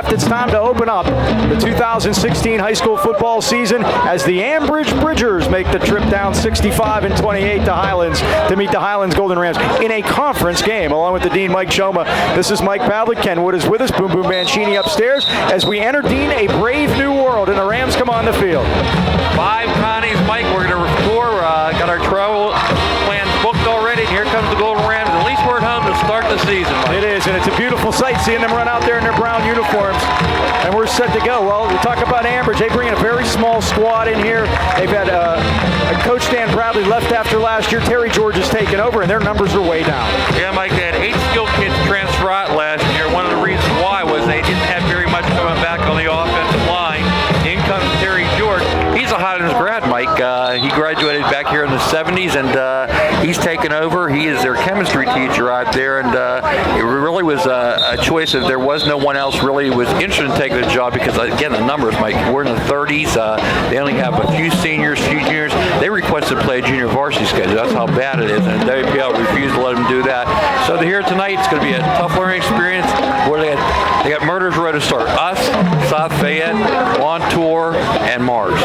left. It's time to open up the 2016 high school football season as the Ambridge Bridgers make the trip down 65-28 to Highlands to meet the Highlands Golden Rams in a conference game. Along with the Dean, Mike Choma, this is Mike Pavlik. Ken Wood is with us. Boom Boom Mancini upstairs as we enter, Dean, a brave new world, and the Rams come on the field. 5 Connies, Mike. We're going to restore. Got our travel plans booked already. And here comes the Golden Rams. At least we're at home to start the season, Mike. It is, and it's a beautiful sight seeing them run out there in their brown uniforms. And we're set to go. Well, we talk about Ambridge. They bring in a very small squad in here. They've had Coach Dan Bradley left after last year. Terry George has taken over, and their numbers are way down. Yeah, Mike, they had 8 skilled kids transfer out last year. One of the reasons why was they didn't have very much coming back on the offensive line. In comes Terry George. He's a Highlands grad, Mike. He graduated back here in the 70s, and he's taken over. He is their chemistry teacher out there, and it really was a choice if there was no one else really who was interested in taking the job because, again, the numbers, Mike, we're in the 30s. They only have a few seniors, few juniors. They requested to play a junior varsity schedule. That's how bad it is, and WPL refused to let them do that. So they're here tonight. It's going to be a tough learning experience where they got Murder's Row to start. Us, South Fayette, Montour, and Mars.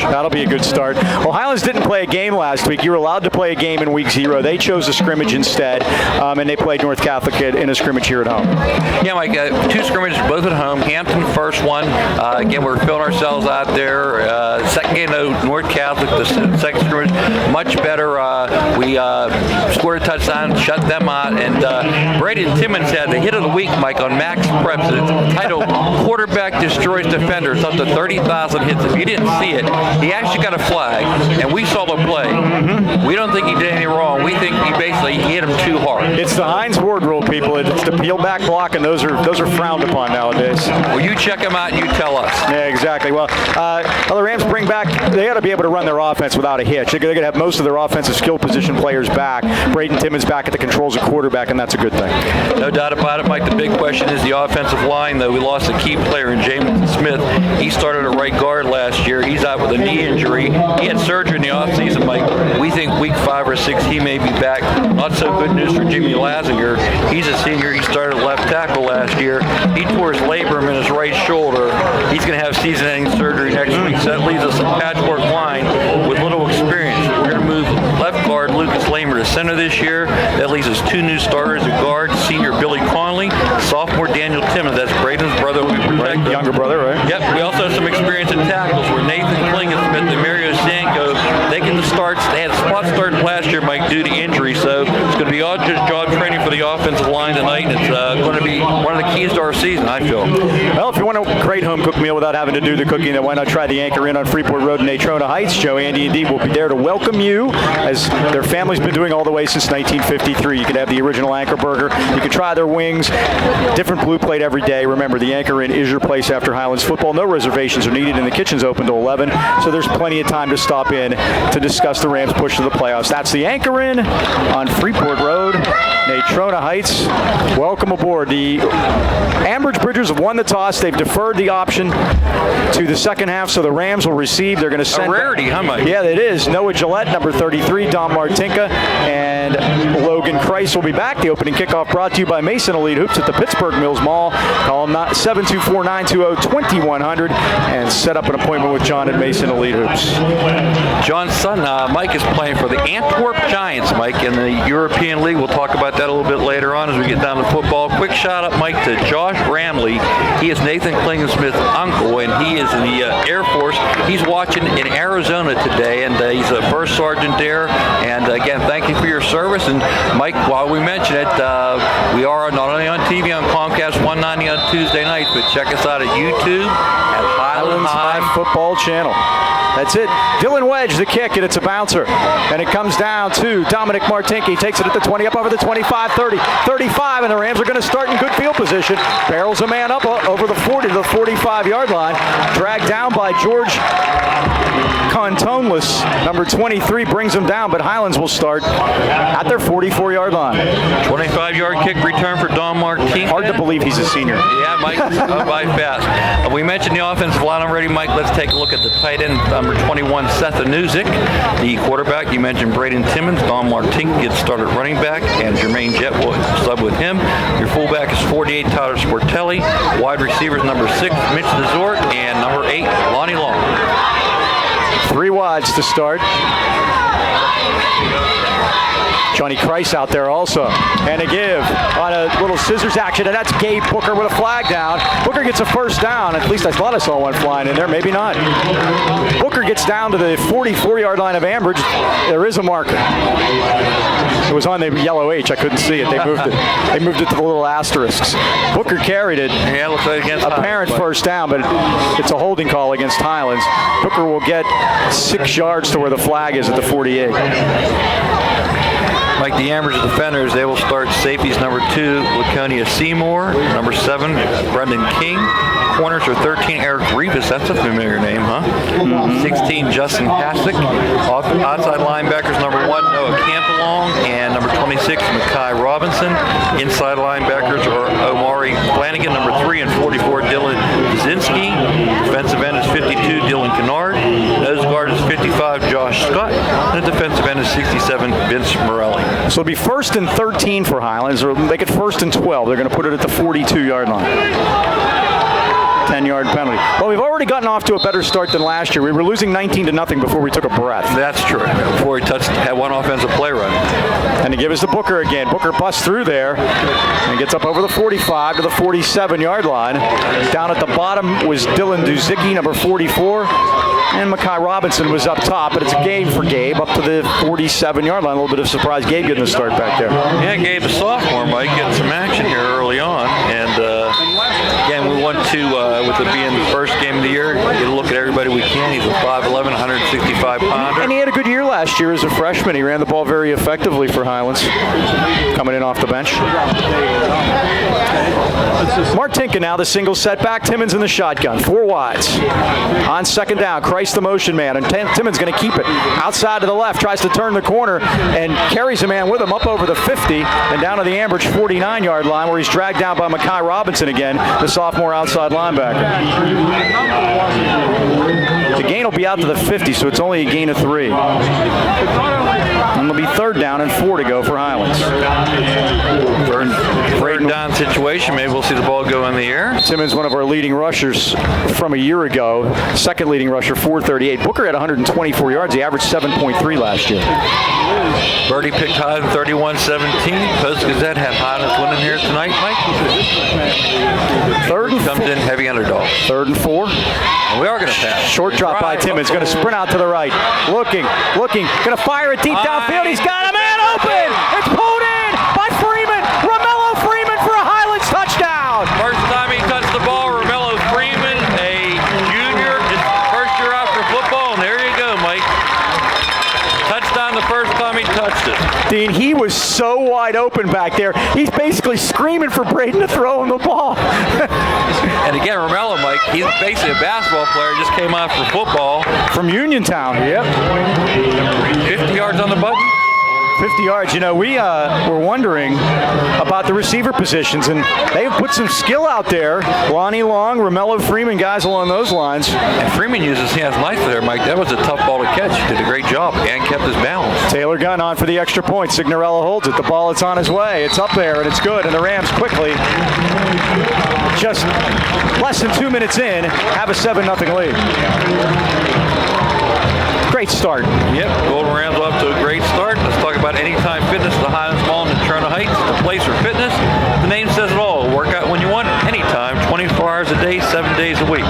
That'll be a good start. Well, Highlands didn't play a game last week. You were allowed to play a game in week 0. They chose a scrimmage instead, and they played North Catholic in a scrimmage here at home. Yeah, Mike, 2 scrimmages, both at home. Hampton, first one. Again, we're filling ourselves out there. Second game, though, North Catholic, the second scrimmage, much better. We scored a touchdown, shut them out, and Braden Timmons had the hit of the week, Mike, on Max Preps. It's titled Quarterback Destroys Defenders, up to 30,000 hits. If you didn't see it, he actually got a flag, and we saw the play. We don't think he did anything wrong. We think he basically hit him too hard. It's the Hines Ward rule, people. It's the peel back block, and those are frowned upon nowadays. Well, you check them out and you tell us. Yeah, exactly. Well, the Rams bring back, they got to be able to run their offense without a hitch. They're going to have most of their offensive skill position players back. Braden Timmons back at the controls of quarterback, and that's a good thing. No doubt about it, Mike. The big question is the offensive line, though. We lost a key player in James Smith. He started at right guard last year. He's out with a knee injury. He had surgery in the offseason, Mike. We think week 5 or 6 he may be back. Not so good news for Jimmy Lazinger. He's a senior. He started left tackle last year. He tore his labrum in his right shoulder. He's going to have season-ending surgery next week. So that leaves us a patchwork line with little experience. We're going to move left guard Lucas Lamer to center this year. That leaves us 2 new starters at guard, senior Billy Conley, sophomore Daniel Timmons. That's Braden's brother. Right, younger brother, right? Yep. We also have some experience in tackles where Nathan Klingensmith and Mario Sanko, they get the starts. They had spot starts last year, Mike, due to injury. So it's going to be on-job training for the offensive line tonight, and it's going to be one of the keys to our season, I feel. Well, if you want a great home-cooked meal without having to do the cooking, then why not try the Anchor Inn on Freeport Road in Natrona Heights? Joe, Andy, and Dee will be there to welcome you, as their family's been doing all the way since 1953. You can have the original Anchor Burger. You can try their wings. Different blue plate every day. Remember, the Anchor Inn is your place after Highlands football. No reservations are needed, and the kitchen's open till 11, so there's plenty of time to stop in to discuss the Rams' push to the playoffs. That's the Anchor Inn on Freeport Road, Natrona Heights. Welcome aboard. The Ambridge Bridgers have won the toss. They've deferred the option to the second half, so the Rams will receive. They're going to send... A rarity, huh, Mike? Yeah, it is. Noah Gillette, number 33, Dom Martinka, and Logan Christ will be back. The opening kickoff brought to you by Mason Elite Hoops at the Pittsburgh Mills Mall. Call them 724-920-2100 and set up an appointment with John at Mason Elite Hoops. John's son, Mike, is playing for the Antwerp Giants, Mike, in the European League. We'll talk about that a little bit later on as we get down to football. Quick shout out, Mike, to Josh Ramley. He is Nathan Klingensmith's uncle, and he is in the Air Force. He's watching in Arizona today, and he's a first sergeant there. And again, thank you for your service. And Mike, while we mention it, we are not only on TV on Comcast 190 on Tuesday nights, but check us out at YouTube at Highlands High Football Channel. That's it. Dylan Wedge, the kick, and it's a bouncer. And it comes down to Dominic Martinke. He takes it at the 20, up over the 25, 30, 35, and the Rams are going to start in good field position. Barrels a man up over the 40 to the 45-yard line. Dragged down by George Contoneless, number 23, brings them down, but Highlands will start at their 44-yard line. 25-yard kick return for Don Martinez. Hard to believe he's a senior. Yeah, Mike, by fast. We mentioned the offensive line already, Mike. Let's take a look at the tight end, number 21, Seth Anuzik. The quarterback, you mentioned Braden Timmons. Don Martinez gets started running back, and Jermaine Jett will sub with him. Your fullback is 48, Tyler Sportelli. Wide receivers, number 6, Mitch Dezort, and number 8, Lonnie Long. 3 wides to start. Johnny Kreis out there also. And a give on a little scissors action, and that's Gabe Booker with a flag down. Booker gets a first down. At least I thought I saw one flying in there. Maybe not. Booker gets down to the 44-yard line of Ambridge. There is a marker. It was on the yellow H. I couldn't see it. They moved it to the little asterisks. Booker carried it. Yeah, it looks like against Apparent first down, but it's a holding call against Highlands. Booker will get 6 yards to where the flag is at the 48. Like the Ambridge defenders, they will start safeties number 2, Laconia Seymour, number 7, Brendan King. Corners are 13, Eric Revis. That's a familiar name, huh? 16, Justin Hassick. Outside linebackers, number 1, Noah Campbellong, and number 26, Makai Robinson. Inside linebackers are Omari Flanagan, number 3, and 44, Dylan Kaczynski. Defensive end is 52, Dylan Kennard. Nose guard is 55, Josh Scott. And the defensive end is 67, Vince Morelli. So it'll be 1st and 13 for Highlands, or make it 1st and 12. They're going to put it at the 42-yard line. 10-yard penalty. Well, we've already gotten off to a better start than last year. We were losing 19-0 before we took a breath. That's true. Before he had one offensive play run. And he gives us to Booker again. Booker busts through there and gets up over the 45 to the 47-yard line. Down at the bottom was Dylan Duzicki, number 44. And Makai Robinson was up top, but it's a game for Gabe up to the 47-yard line. A little bit of surprise. Gabe getting the start back there. Yeah, Gabe, a sophomore, Mike, getting some action here early on. And again, we want to, with it being the first game of the year, get a look at everybody we can. He's a 5'11", 165-pounder. And he had a good year last year as a freshman. He ran the ball very effectively for Highlands, coming in off the bench. Martinka now the single setback. Timmons in the shotgun. 4 wides. On second down, Kreis the motion man, and Timmons going to keep it. Outside to the left, tries to turn the corner, and carries a man with him up over the 50, and down to the Ambridge 49-yard line, where he's dragged down by Makai Robinson again, the sophomore outside linebacker. The gain will be out to the 50, so it's only a gain of 3. And it'll be 3rd down and 4 to go for Highlands. Third down situation. Maybe we'll see the ball go in the air. Timmons, one of our leading rushers from a year ago. Second leading rusher, 438. Booker had 124 yards. He averaged 7.3 last year. Birdie picked Highlands 31-17. Post-Gazette had Highlands winning here tonight, Mike. 3rd and 4. Comes in heavy underdog. 3rd and 4. And we are going to pass. Short drop by Timmons. Going to sprint out to the right. Looking. Going to fire it deep downfield. He's got a man open. It's pulled in by Freeman. Romello Freeman for a Highlands touchdown. First time he touched the ball, Romello Freeman, a junior, just first year out for football, and there you go, Mike. Touchdown the first time he touched it. Dean, he was so wide open back there. He's basically screaming for Braden to throw him the ball. And again, Romello, Mike, he's basically a basketball player, just came out for football. From Uniontown. Yep. 50 yards on the button. 50 yards. You know, we were wondering about the receiver positions, and they've put some skill out there. Lonnie Long, Romello Freeman, guys along those lines. And Freeman used his hands nicely there, Mike. That was a tough ball to catch. He did a great job and kept his balance. Taylor Gunn on for the extra point. Signorella holds it. The ball is on his way. It's up there, and it's good. And the Rams quickly, just less than 2 minutes in, have a 7-0 lead. Great start. Yep, Golden Rams off to a great start. Let's talk about Anytime Fitness, the Highlands Mall in Natrona Heights, the place for fitness. The name says it all. Work out when you want, anytime, 24 hours a day, 7 days a week.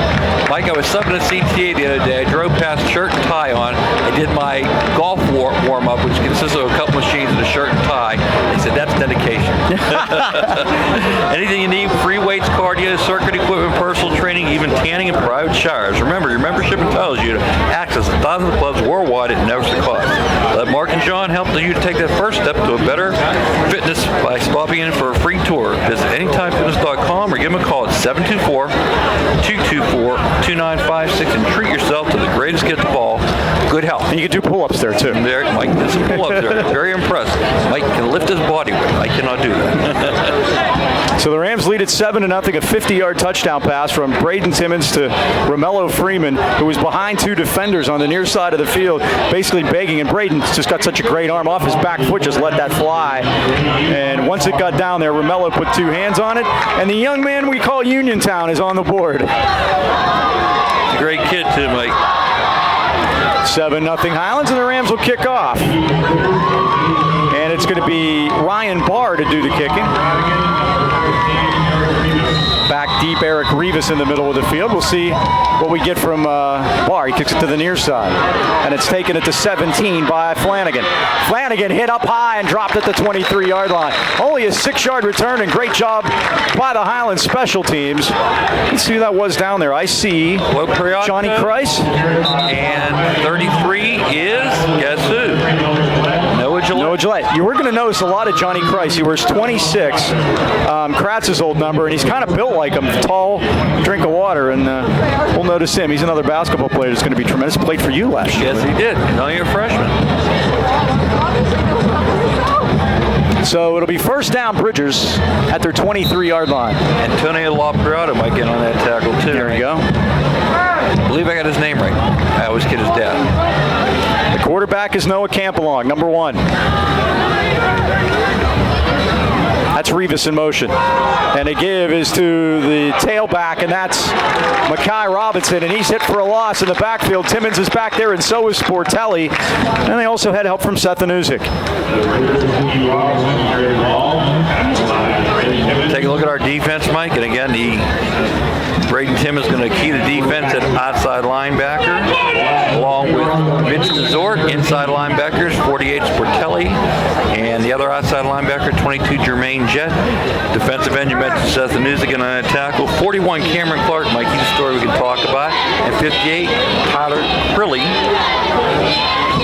Mike, I was subbing at CTA the other day. I drove past shirt and tie on. I did my golf warm-up, which consists of a couple machines and a shirt and tie. They said, that's dedication. Anything you need, free weights, cardio, circuit equipment, personal training, even tanning and private showers. Remember, your membership entitles you to access thousands of clubs worldwide at no extra cost. Let Mark and John help you to take that first step to a better fitness by stopping in for a free tour. Visit anytimefitness.com or give them a call at 724-224-2956 and treat yourself himself to the greatest kid at the ball. Good health. And you can do pull-ups there, too. There, Mike did some pull-ups there. Very impressive. Mike can lift his body weight. I cannot do that. So the Rams lead at 7-0, a 50-yard touchdown pass from Braden Timmons to Romello Freeman, who was behind two defenders on the near side of the field, basically begging. And Braden's just got such a great arm off his back foot, just let that fly. And once it got down there, Romello put two hands on it. And the young man we call Uniontown is on the board. A great kid, too, Mike. 7-0 Highlands, and the Rams will kick off. And it's going to be Ryan Barr to do the kicking. Back deep, Eric Rivas in the middle of the field. We'll see what we get from Barr. He kicks it to the near side. And it's taken at the 17 by Flanagan. Flanagan hit up high and dropped at the 23-yard line. Only a 6-yard return, and great job by the Highlands special teams. Let's see who that was down there. I see Johnny Christ. And 33 is, guess who? Noah Gillette. You were going to notice a lot of Johnny Christ. He wears 26, Kratz's old number, and he's kind of built like him, tall, drink of water, and we'll notice him. He's another basketball player that's going to be tremendous. Played for you last year. Yes, he did. Only a freshman. So it'll be first down Bridgers at their 23-yard line. Antonio LaPriata might get on that tackle, too. There we go. I believe I got his name right. I always kid his dad. The quarterback is Noah Campalong, number 1. That's Rivas in motion. And the give is to the tailback, and that's Makai Robinson, and he's hit for a loss in the backfield. Timmons is back there, and so is Sportelli. And they also had help from Seth Anuzik. Take a look at our defense, Mike, and again, Braden Timmons is going to key the defense at outside linebacker, along with Mitch Dezort, inside linebackers, 48 Sportelli, and the other outside linebacker, 22 Jermaine Jett. Defensive end, you mentioned Seth Anuzik on that tackle. 41 Cameron Clark, Mike, he's a story we can talk about. And 58 Tyler Prilly,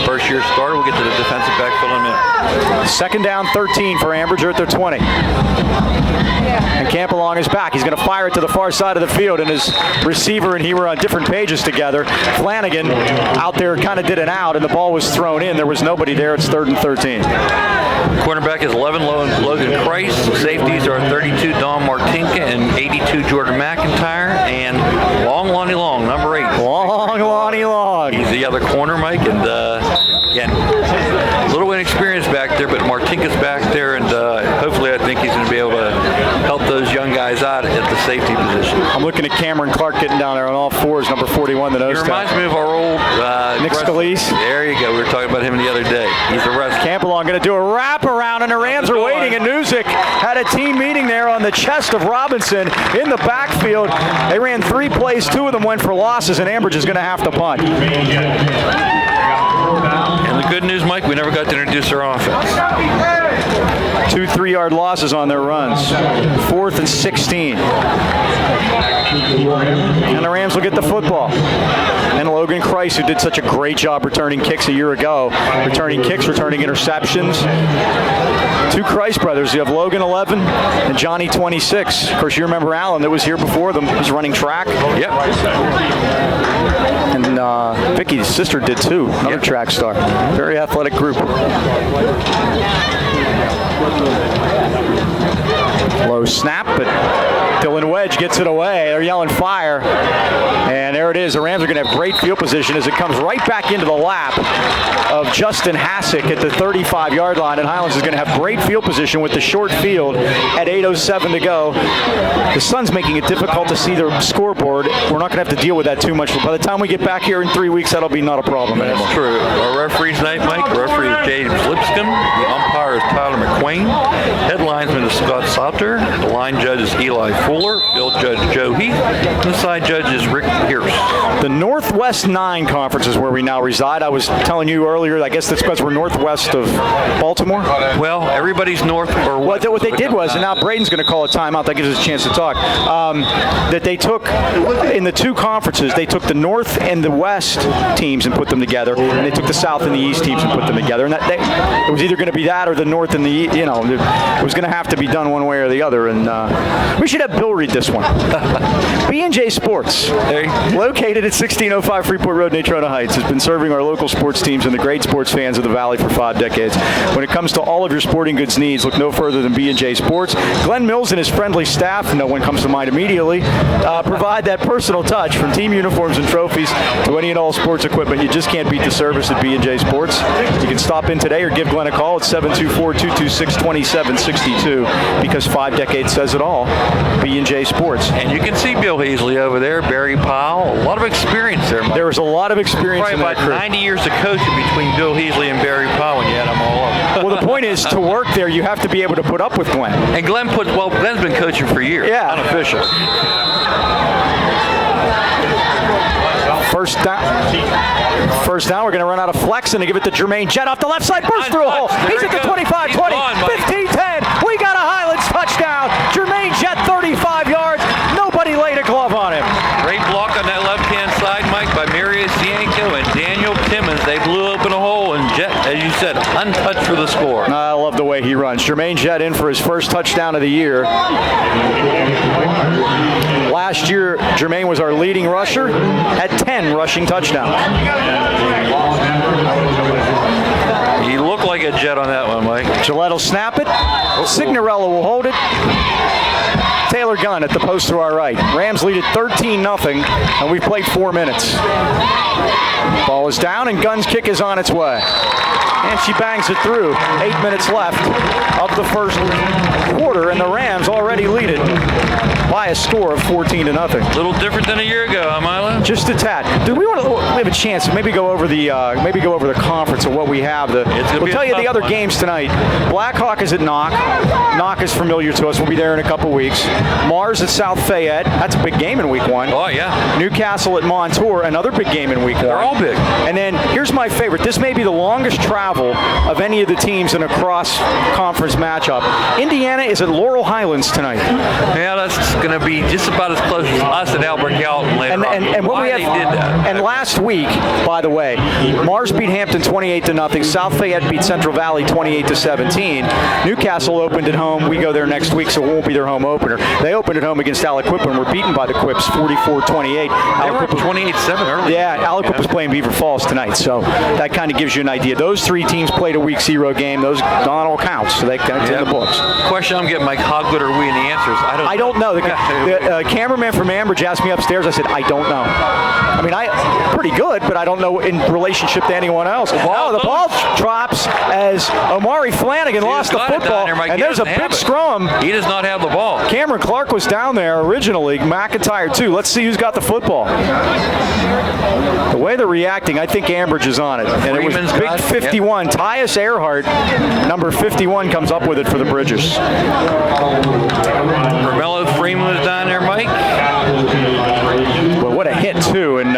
first-year starter. We'll get to the defensive backfield in a minute. Second down, 13 for Ambridge at their 20. And Campalong is back. He's going to fire it to the far side of the field, and his receiver and he were on different pages together. Flanagan out there kind of did an out, and the ball was thrown in. There was nobody there. It's 3rd and 13. Cornerback is 11, Logan Price. Safeties are 32, Don Martinka, and 82, Jordan McIntyre. And Lonnie Long, number 8. Lonnie Long. He's the other corner, Mike, and again, a little inexperienced back there, but Martinka's back there, and hopefully I think he's going to be able to help those young guys out at the safety position. I'm looking at Cameron Clark getting down there on all fours, number 41, the nose tackle. He reminds me of our old Nick Scalise. There you go. We were talking about him the other day. He's the rest. Campalong going to do a wraparound, and the Rams are waiting, and Anuzik had a team meeting there on the chest of Robinson in the backfield. They ran 3 plays, 2 of them went for losses, and Ambridge is going to have to punt. And the good news, Mike, we never got to introduce our offense. 2 3-yard losses on their runs. 4th and 16. And the Rams will get the football. And Logan Christ, who did such a great job returning kicks a year ago. Returning kicks, returning interceptions. 2 Christ brothers. You have Logan 11 and Johnny 26. Of course, you remember Alan that was here before them. He was running track. Yep. And Vicky's sister did too. Another track star. Very athletic group. Low snap, but Dylan Wedge gets it away. They're yelling fire. And there it is. The Rams are going to have great field position as it comes right back into the lap of Justin Hassick at the 35-yard line. And Highlands is going to have great field position with the short field at 8:07 to go. The sun's making it difficult to see the scoreboard. We're not going to have to deal with that too much. But by the time we get back here in 3 weeks, that'll be not a problem anymore. That's true. Our referees tonight, Mike, the referee is James Lipscomb. The umpire is Tyler McQueen. Head linesman is Scott Sauter. The line judge is Eli Fuller. Field judge Joe Heath. And the side judge is Rick Pierce. The Northwest 9 Conference is where we now reside. I was telling you earlier, I guess that's because we're northwest of Baltimore. Well, everybody's north or west. What they did was, and now Braden's going to call a timeout, that gives us a chance to talk, that they took, in the 2 conferences, they took the North and the West teams and put them together, and they took the South and the East teams and put them together. And it was either going to be that or the North and the, it was going to have to be done one way or the other. And we should have He'll read this one. B&J Sports, located at 1605 Freeport Road, Natrona Heights, has been serving our local sports teams and the great sports fans of the Valley for 5 decades. When it comes to all of your sporting goods needs, look no further than B&J Sports. Glenn Mills and his friendly staff, no one comes to mind immediately, provide that personal touch from team uniforms and trophies to any and all sports equipment. You just can't beat the service at B&J Sports. You can stop in today or give Glenn a call at 724-226-2762 because 5 decades says it all. B&J Sports. And you can see Bill Heasley over there, Barry Powell, a lot of experience there, Mike. There was a lot of experience Probably in that about crew. 90 years of coaching between Bill Heasley and Barry Powell when you had them all up. Well, the point is, to work there, you have to be able to put up with Glenn. And Glenn's been coaching for years. Yeah. Unofficial. First down, we're going to run out of flex and give it to Jermaine Jett off the left side, burst through a hole. He's at the 25, 20, 15, 10. We got a Highlands touchdown. Jermaine Jett, 35 yards. Nobody laid a glove on him. Great block on that left-hand side, Mike, by Marius Yanko and Daniel Timmons. They blew open a hole, and Jett, as you said, untouched for the score. I love the way he runs. Jermaine Jett in for his first touchdown of the year. Last year, Jermaine was our leading rusher at 10 rushing touchdowns. He looked like a Jet on that one, Mike. Gillette will snap it. Signorella will hold it. Taylor Gunn at the post to our right. Rams lead it 13-0, and we've played 4 minutes. Ball is down, and Gunn's kick is on its way. And she bangs it through. 8 minutes left of the first quarter, and the Rams already lead it by a score of 14-0. A little different than a year ago, huh, Milo? Just a tad. Do we have a chance to maybe go over the conference of what we have? We'll tell you the other games tonight. Blackhawk is at Knock. Knock is familiar to us. We'll be there in a couple weeks. Mars at South Fayette. That's a big game in week 1. Oh, yeah. Newcastle at Montour. Another big game in week 1. They're all big. And then here's my favorite. This may be the longest travel of any of the teams in a cross-conference matchup. Indiana is at Laurel Highlands tonight. Yeah, that's going to be just about as close as us at Albert Gallatin later on. And what Why we have, they did that. and last week, by the way, Mars beat Hampton 28-0. South Fayette beat Central Valley 28-17. Newcastle opened at home. We go there next week, so it won't be their home opener. They opened at home against Aliquippa and were beaten by the Quips 44-28. They were up 28-7 early. Yeah, Aliquippa was playing Beaver Falls tonight, so that kind of gives you an idea. Those 3 teams played a week 0 game. Those not all counts, so they count in the books. Question I'm getting, Mike, how good are we in the answers? I don't know. The cameraman from Ambridge asked me upstairs. I said, I don't know. I mean, pretty good, but I don't know in relationship to anyone else. The ball drops as Omari Flanagan lost the football, and there's a big scrum. He does not have the ball. Cameron Clark was down there originally. McIntyre, too. Let's see who's got the football. The way they're reacting, I think Ambridge is on it. And it was big 51. Yep. Tyus Earhart, number 51, comes up with it for the Bridgers. Romello Freeman was down there, Mike. Well, what a hit, too. And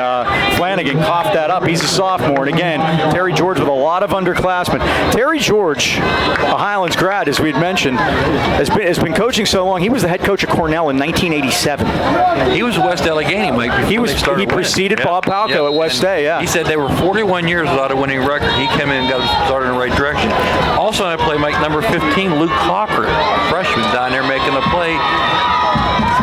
Flanagan coughed that up. He's a sophomore. And again, Terry George with a lot of underclassmen. Terry George, a Highlands grad, as we had mentioned, has been coaching so long. He was the head coach of Cornell in 1987. He was West Allegheny, Mike. He preceded Bob Palco at West A, yeah. He said they were 41 years without a winning record. He came in and got them started in the right direction. Also, I play Mike number 15, Luke Cochran, freshman down there making the play.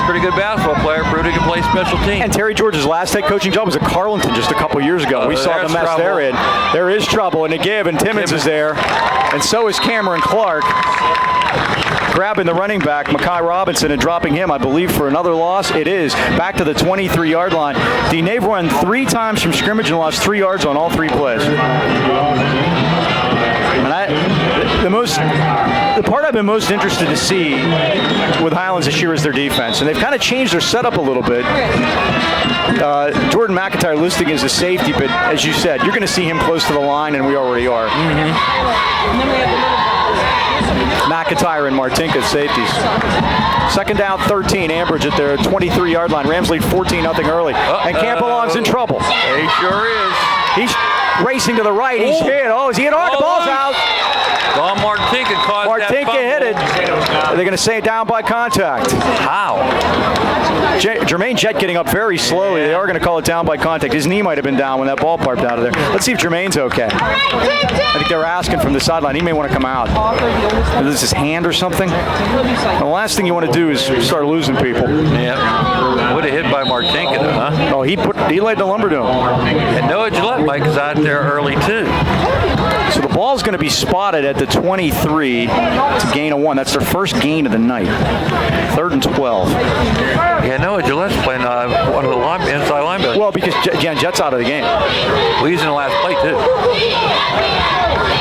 Pretty good basketball player, pretty good play special team. And Terry George's last head coaching job was at Carleton just a couple years ago. We saw the mess they're in. There is trouble, and again, and Timmons is there, and so is Cameron Clark. Grabbing the running back, Makai Robinson, and dropping him, I believe, for another loss. It is back to the 23-yard line. D-Nave run 3 times from scrimmage and lost 3 yards on all 3 plays. And the part I've been most interested to see with Highlands this year is their defense, and they've kind of changed their setup a little bit. Jordan McIntyre listing as a safety, but as you said, you're going to see him close to the line, and we already are. Mm-hmm. McIntyre and Martinka safeties. Second down, 13. Ambridge at their 23-yard line. Rams lead 14-0 early. And Campbellong's in trouble. He sure is. He's racing to the right. He's hit. Oh, is he hit hard? The ball's out. Don Martinka caused that Martinka fumble. hit it. Are they going to say down by contact? How? Jermaine Jett getting up very slowly. They are going to call it down by contact. His knee might have been down when that ball parked out of there. Let's see if Jermaine's okay. I think they were asking from the sideline. He may want to come out. Is this his hand or something? The last thing you want to do is start losing people. Yeah. Would have hit by Martinka, though, huh? Oh, he laid the lumber to him. And Noah Gillette, Mike, is out there early, too. So the ball's going to be spotted at the 23 to gain a 1. That's their first gain of the night. 3rd and 12. Yeah, Noah Gillette's playing one of the inside linebackers. Well, because Jett's out of the game. Well, he's in the last play, too.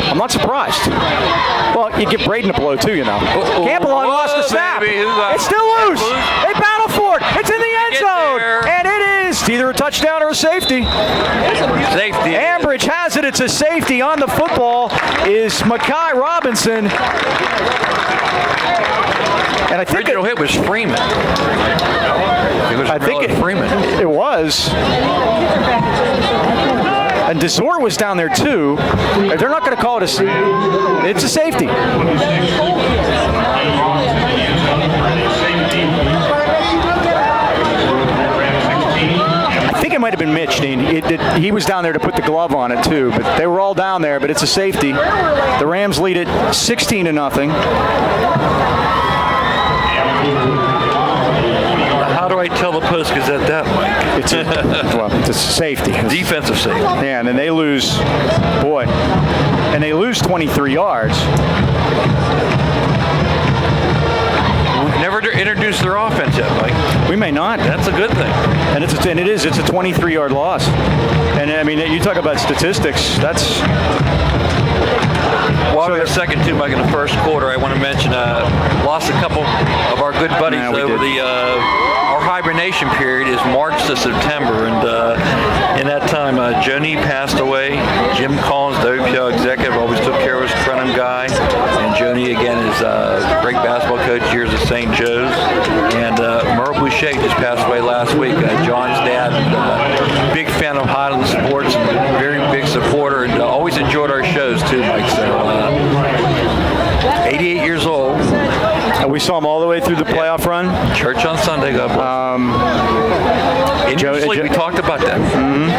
I'm not surprised. Well, you give Braden a blow, too, you know. Campbell lost the snap. It's still loose. They battle for it. It's in the end zone. And it is either a touchdown or a safety. Safety. Ambridge has it. It's a safety. On the football is Makai Robinson. And I think original hit was Freeman. Freeman. It was. And Desor was down there too. They're not going to call it it's a safety. I think it might have been Mitch, Dean. He was down there to put the glove on it too, but they were all down there, but it's a safety. The Rams lead it 16-0. How do I tell the Post Gazette that, Mike? It's a safety. Defensive safety. Yeah, and then they lose, and they lose 23 yards. Never introduced their offense yet, Mike. We may not. That's a good thing. And it's a 23-yard loss. And I mean, you talk about statistics. That's. While we were second too, Mike, in the first quarter, I want to mention lost a couple of our good buddies over our hibernation period is March to September, and in that time, Joni passed away. Jim Collins, WPL executive, always took care of his Trenham guy, and Joni again is a great basketball coach, years at St. Joe's, and Merle Boucher just passed away last week. John's dad, big fan of Highlands sports, and very big supporter, and always enjoyed our shows too, Mike. So 88 years old. And we saw him all the way through the playoff run. Church on Sunday, God bless. We talked about that. Mm-hmm.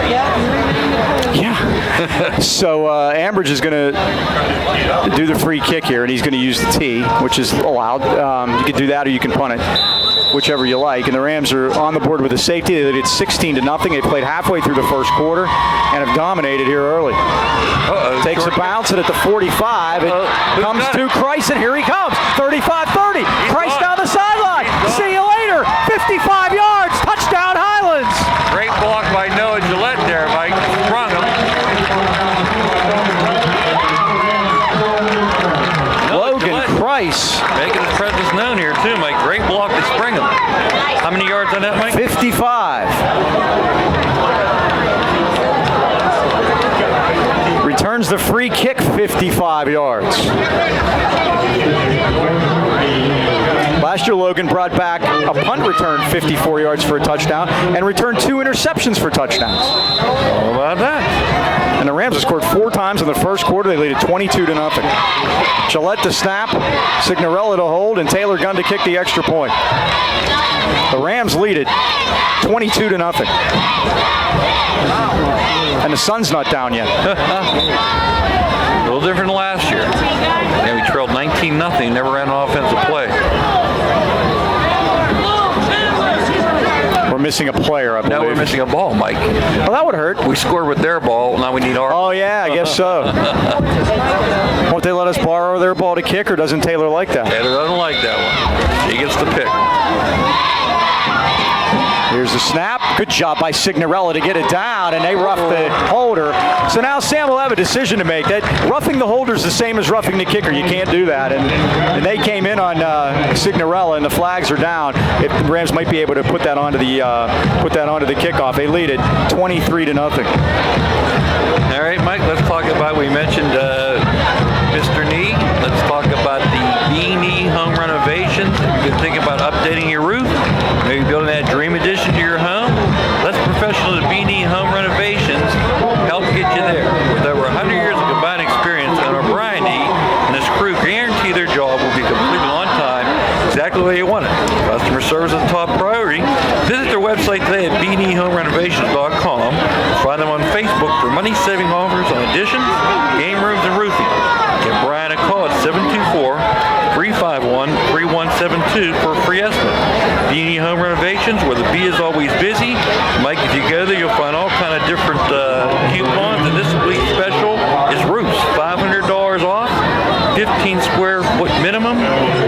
Yeah. So Ambridge is going to do the free kick here, and he's going to use the tee, which is allowed. You can do that, or you can punt it, whichever you like. And the Rams are on the board with a safety. They did 16-0. They played halfway through the first quarter and have dominated here early. Takes a bounce it at the 45. It comes to Christ, and here he comes. 35-30. Christ down the sideline. See you later. 55 yards. Touchdown, Highlands. Great block by Noah Gillette there, Mike. Sprung him. Logan Price. Making his presence known here, too, Mike. Great block to spring him. How many yards on that, Mike? 55. Returns the free kick 55 yards. Last year, Logan brought back a punt return 54 yards for a touchdown and returned 2 interceptions for touchdowns. How about that? And the Rams have scored 4 times in the first quarter. They lead it 22-0. Gillette to snap, Signorella to hold, and Taylor Gunn to kick the extra point. The Rams lead it 22-0. And the sun's not down yet. A little different than last year. Yeah, we trailed 19-0, never ran an offensive play. We're missing a player, I believe. Now we're missing a ball, Mike. Well, that would hurt. We scored with their ball, now we need our ball. Oh, yeah, I guess so. Won't they let us borrow their ball to kick, or doesn't Taylor like that? Taylor doesn't like that one. He gets the pick. Here's the snap. Good job by Signorella to get it down, and they rough the holder. So now Sam will have a decision to make. That roughing the holder is the same as roughing the kicker. You can't do that. And they came in on Signorella, and the flags are down. The Rams might be able to put that onto the kickoff. They lead it 23-0. All right, Mike. Let's talk about. We mentioned Mr. Knee. Let's talk about the B-Knee home renovations. You've been thinking about updating your roof, maybe building that dream addition to your home. Let's Professional B-Knee Home Renovations help get you there. With over 100 years of combined experience, owner Brian Knee life-saving offers on additions, game rooms, and roofing. Give Brian a call at 724-351-3172 for a free estimate. B&E Home Renovations, where the bee is always busy. Mike, if you go there, you'll find all kind of different coupons, and this week's special is roofs, $500 off, 15 square foot minimum.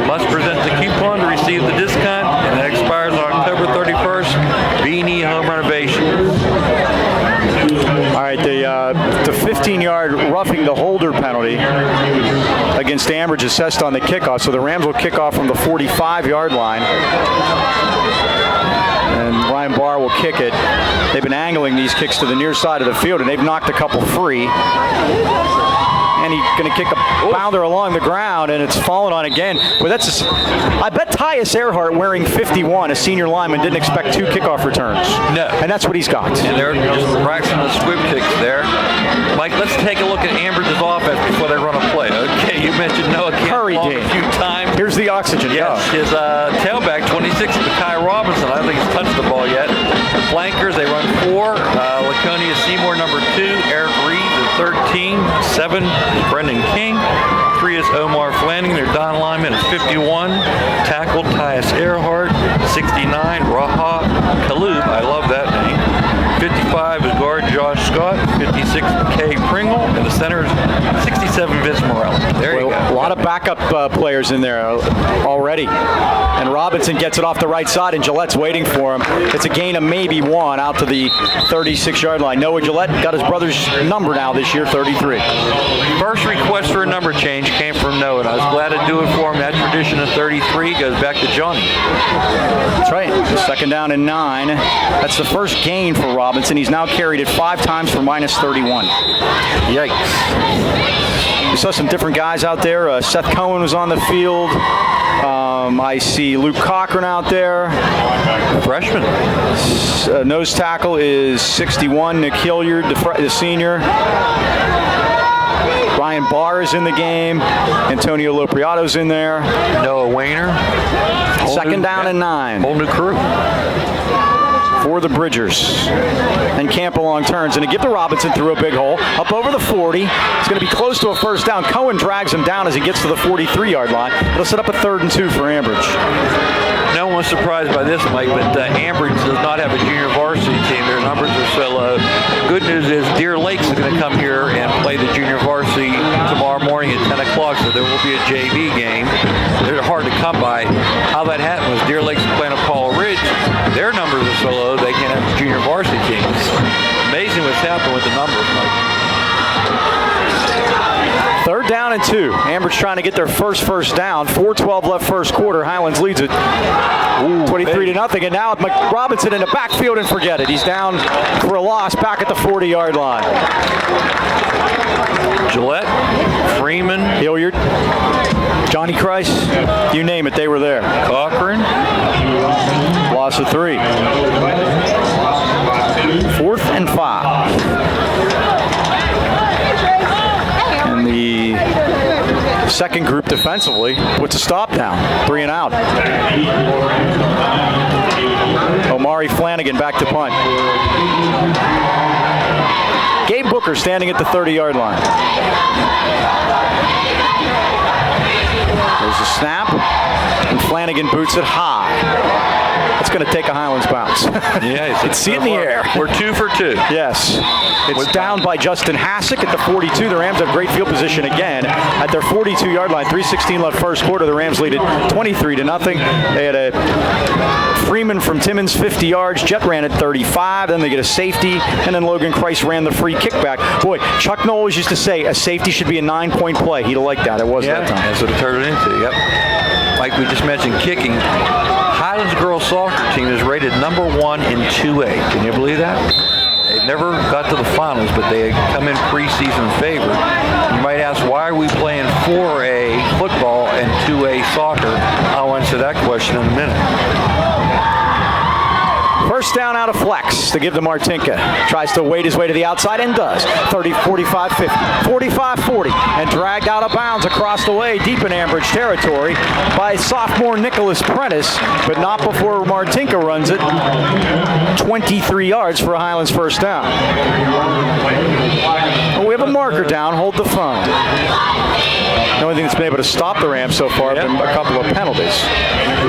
Must present the coupon to receive the discount, and that expires on October 31st. B&E Home Renovations. All right, the 15-yard roughing the holder penalty against Ambridge assessed on the kickoff. So the Rams will kick off from the 45-yard line. And Ryan Barr will kick it. They've been angling these kicks to the near side of the field, and they've knocked a couple free. And he's going to kick a bounder along the ground, and it's fallen on again. Well, I bet Tyus Earhart, wearing 51, a senior lineman, didn't expect 2 kickoff returns. No. And that's what he's got. And they're just practicing the squib kicks there. Mike, let's take a look at Ambridge's offense before they run a play. Okay, you mentioned Noah Campbell a few times. Here's the oxygen. Yes, his tailback, 26, Kai Robinson. I don't think he's touched the ball yet. The flankers, they run 4. Laconia Seymour, number 2. Eric Reed, the 13. 7, Brendan King. 3 is Omar Flanagan. Their Don lineman is 51. Tackle Tyus Earhart. 69, Raha Kalub. I love that name. 55 is guard Josh Scott. 56, Kay Pringle. And the center is 67, Vince Morelli. There you go. A lot of backup players in there already. And Robinson gets it off the right side, and Gillette's waiting for him. It's a gain of maybe 1 out to the 36-yard line. Noah Gillette got his brother's number now this year, 33. First request for a number change came from Noah, and I was glad to do it for him. That tradition of 33 goes back to Johnny. That's right. 2nd down and 9. That's the first gain for Robinson. He's now carried it 5 times for minus 31. Yikes. We saw some different guys out there. Seth Cohen was on the field. I see Luke Cochran out there. Freshman. Nose tackle is 61, Nick Hilliard, the senior. Ryan Barr is in the game. Antonio Lopriato's in there. Noah Wayner. 2nd down and 9. Whole new crew. For the Bridgers. And Camp along turns. And to give to Robinson through a big hole. Up over the 40. It's going to be close to a first down. Cohen drags him down as he gets to the 43-yard line. It'll set up a 3rd and 2 for Ambridge. No one's surprised by this, Mike, but Ambridge does not have a junior varsity team. Their numbers are so low. Good news is Deer Lakes is going to come here and play the junior varsity tomorrow morning at 10 o'clock, so there will be a JV game. They're hard to come by. How that happened was Deer Lakes is playing at Paul Ridge. Their numbers are so low they can't have junior varsity teams. Amazing what's happened with the numbers, Mike. 3rd down and 2. Ambridge trying to get their first down. 4:12 left first quarter. Highlands leads it 23-0. And now Robinson in the backfield, and forget it. He's down for a loss back at the 40-yard line. Gillette, Freeman, Hilliard, Johnny Christ, you name it, they were there. Cochran. Loss of 3. 4th and 5. And the second group defensively puts a stop down. 3 and out. Omari Flanagan back to punt. Gabe Booker standing at the 30-yard line. There's a snap, and Flanagan boots it high. It's going to take a Highlands bounce. Yeah, it's in the air. We're 2 for 2. Yes. It's down by Justin Hassick at the 42. The Rams have great field position again at their 42-yard line. 3:16 left first quarter. The Rams lead it 23-0. They had a Freeman from Timmins, 50 yards. Jet ran at 35. Then they get a safety, and then Logan Christ ran the free kickback. Boy, Chuck Knowles used to say a safety should be a 9-point play. He'd have liked that. It was that time. That's what it turned it into. Yep. Like we just mentioned, kicking. Highlands girls soccer team is rated number 1 in 2A. Can you believe that? They've never got to the finals, but they come in preseason favored. You might ask, why are we playing 4A football and 2A soccer? I'll answer that question in a minute. First down out of flex to give to Martinka. Tries to wade his way to the outside and does. 30, 45, 50, 45, 40. And dragged out of bounds across the way deep in Ambridge territory by sophomore Nicholas Prentice, but not before Martinka runs it 23 yards for a Highlands first down. Well, we have a marker down. Hold the phone. The only thing that's been able to stop the Rams so far have been a couple of penalties.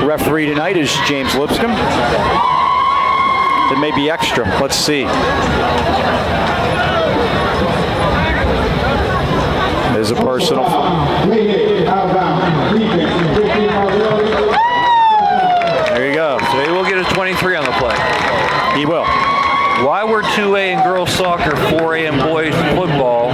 The referee tonight is James Lipscomb. It may be extra. Let's see. There's a personal. There you go. So he will get his 23 on the play. He will. Why we're 2A in girls soccer, 4A in boys football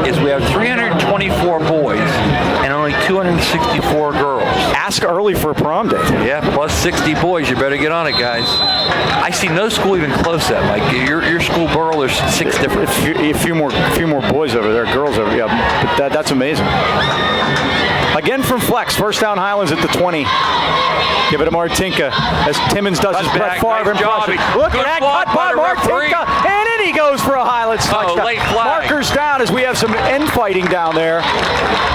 is we have 324 boys and only 264 girls. Ask early for a prom date. Yeah, plus 60 boys. You better get on it, guys. I see no school even close that, Mike. Your school, Burl, there's 6 different. A few more boys over there, girls over. Yeah, but that's amazing. Again from flex, first down Highlands at the 20. Give it to Martinka as Timmons does his Brett Favre impression. Look at that cut by Martinka, and in he goes for a Highlands touchdown. Late flag. Markers down as we have some infighting down there.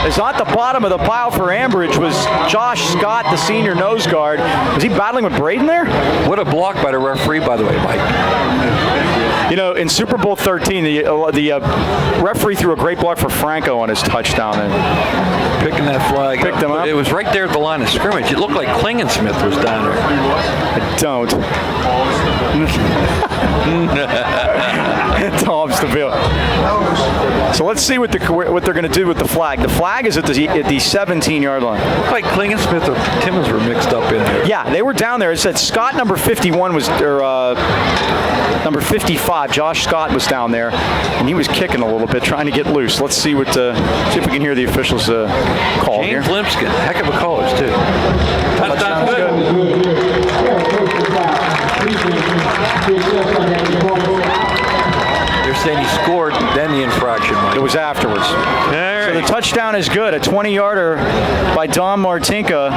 As on the bottom of the pile for Ambridge was Josh Scott, the senior nose guard. Was he battling with Braden there? What a block by the referee, by the way, Mike. You know, in Super Bowl 13, the referee threw a great block for Franco on his touchdown. And picking that flag picked him up. It was right there at the line of scrimmage. It looked like Klingensmith was down there. I don't. Tom's the bill. So let's see what they're going to do with the flag. The flag is at the 17-yard line. Looked like Klingensmith or Timmons were mixed up in there. Yeah, they were down there. It said Scott number 51 was, or number 55. Josh Scott was down there, and he was kicking a little bit, trying to get loose. Let's see what. See if we can hear the officials call here. James Lipscomb, heck of a college too. Touchdown, good. They're saying he scored, then the infraction, Mike. It was afterwards. So the touchdown is good. A 20-yarder by Dom Martinka.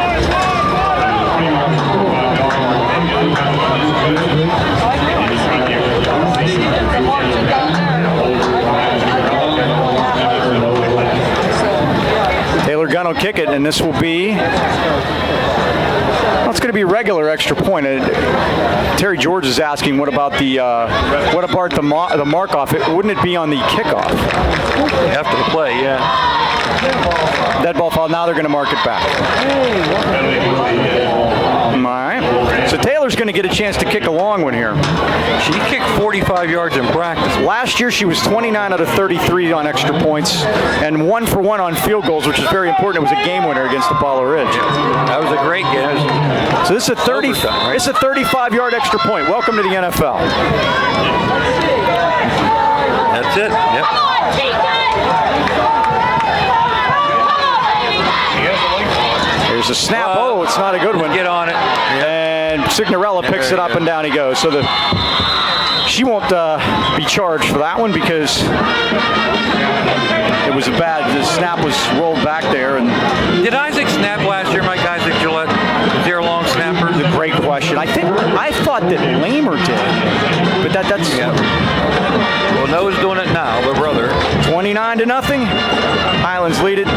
Taylor Gunn will kick it, and this will be. Well, it's going to be a regular extra point. Terry George is asking, what about the mark off? Wouldn't it be on the kickoff? After the play, yeah. Dead ball foul. Now they're going to mark it back. All right. So Taylor's going to get a chance to kick a long one here. She kicked 45 yards in practice. Last year she was 29 out of 33 on extra points and 1 for 1 on field goals, which is very important. It was a game winner against Apollo Ridge. That was a great game. So this is a 35-yard extra point. Welcome to the NFL. That's it. Yep. There's a snap. Oh, it's not a good one. Get on it. And Signorella picks it up and down he goes. So she won't be charged for that one because it was the snap was rolled back there. And did Isaac snap last year, Mike Isaac Gillette? Was there a long snapper? That's a great question. I thought that Lamer did, but that's. Yeah. Well, Noah's doing it now, the brother. 29-0. Highlands lead it.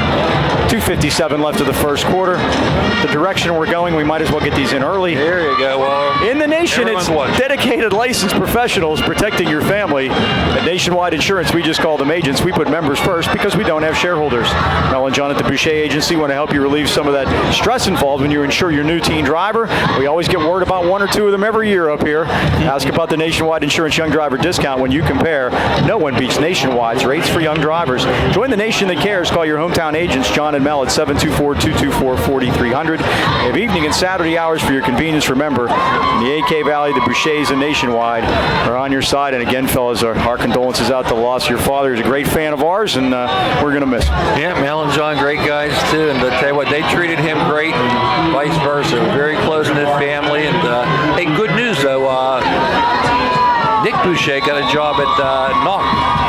2:57 left of the first quarter. The direction we're going, we might as well get these in early. There you go. Well, in the nation, it's dedicated licensed professionals protecting your family. At Nationwide Insurance, we just call them agents. We put members first because we don't have shareholders. Mel and John at the Boucher Agency want to help you relieve some of that stress involved when you insure your new teen driver. We always get word about 1 or 2 of them every year up here. Ask about the Nationwide Insurance Young Driver discount when you compare. No one beats Nationwide's rates for young drivers. Join the nation that cares. Call your hometown agents, John and Mel, at 724-224-4300. They have evening and Saturday hours for your convenience. Remember, in the AK Valley, the Bouchers and Nationwide are on your side. And again, fellas, our condolences out to the loss of your father. He's a great fan of ours, and we're going to miss him. Yeah, Mel and John, great guys, too. And to tell you what, they treated him great and vice versa. Very close-knit family. And, hey, good news, though. Nick Boucher got a job at Knock.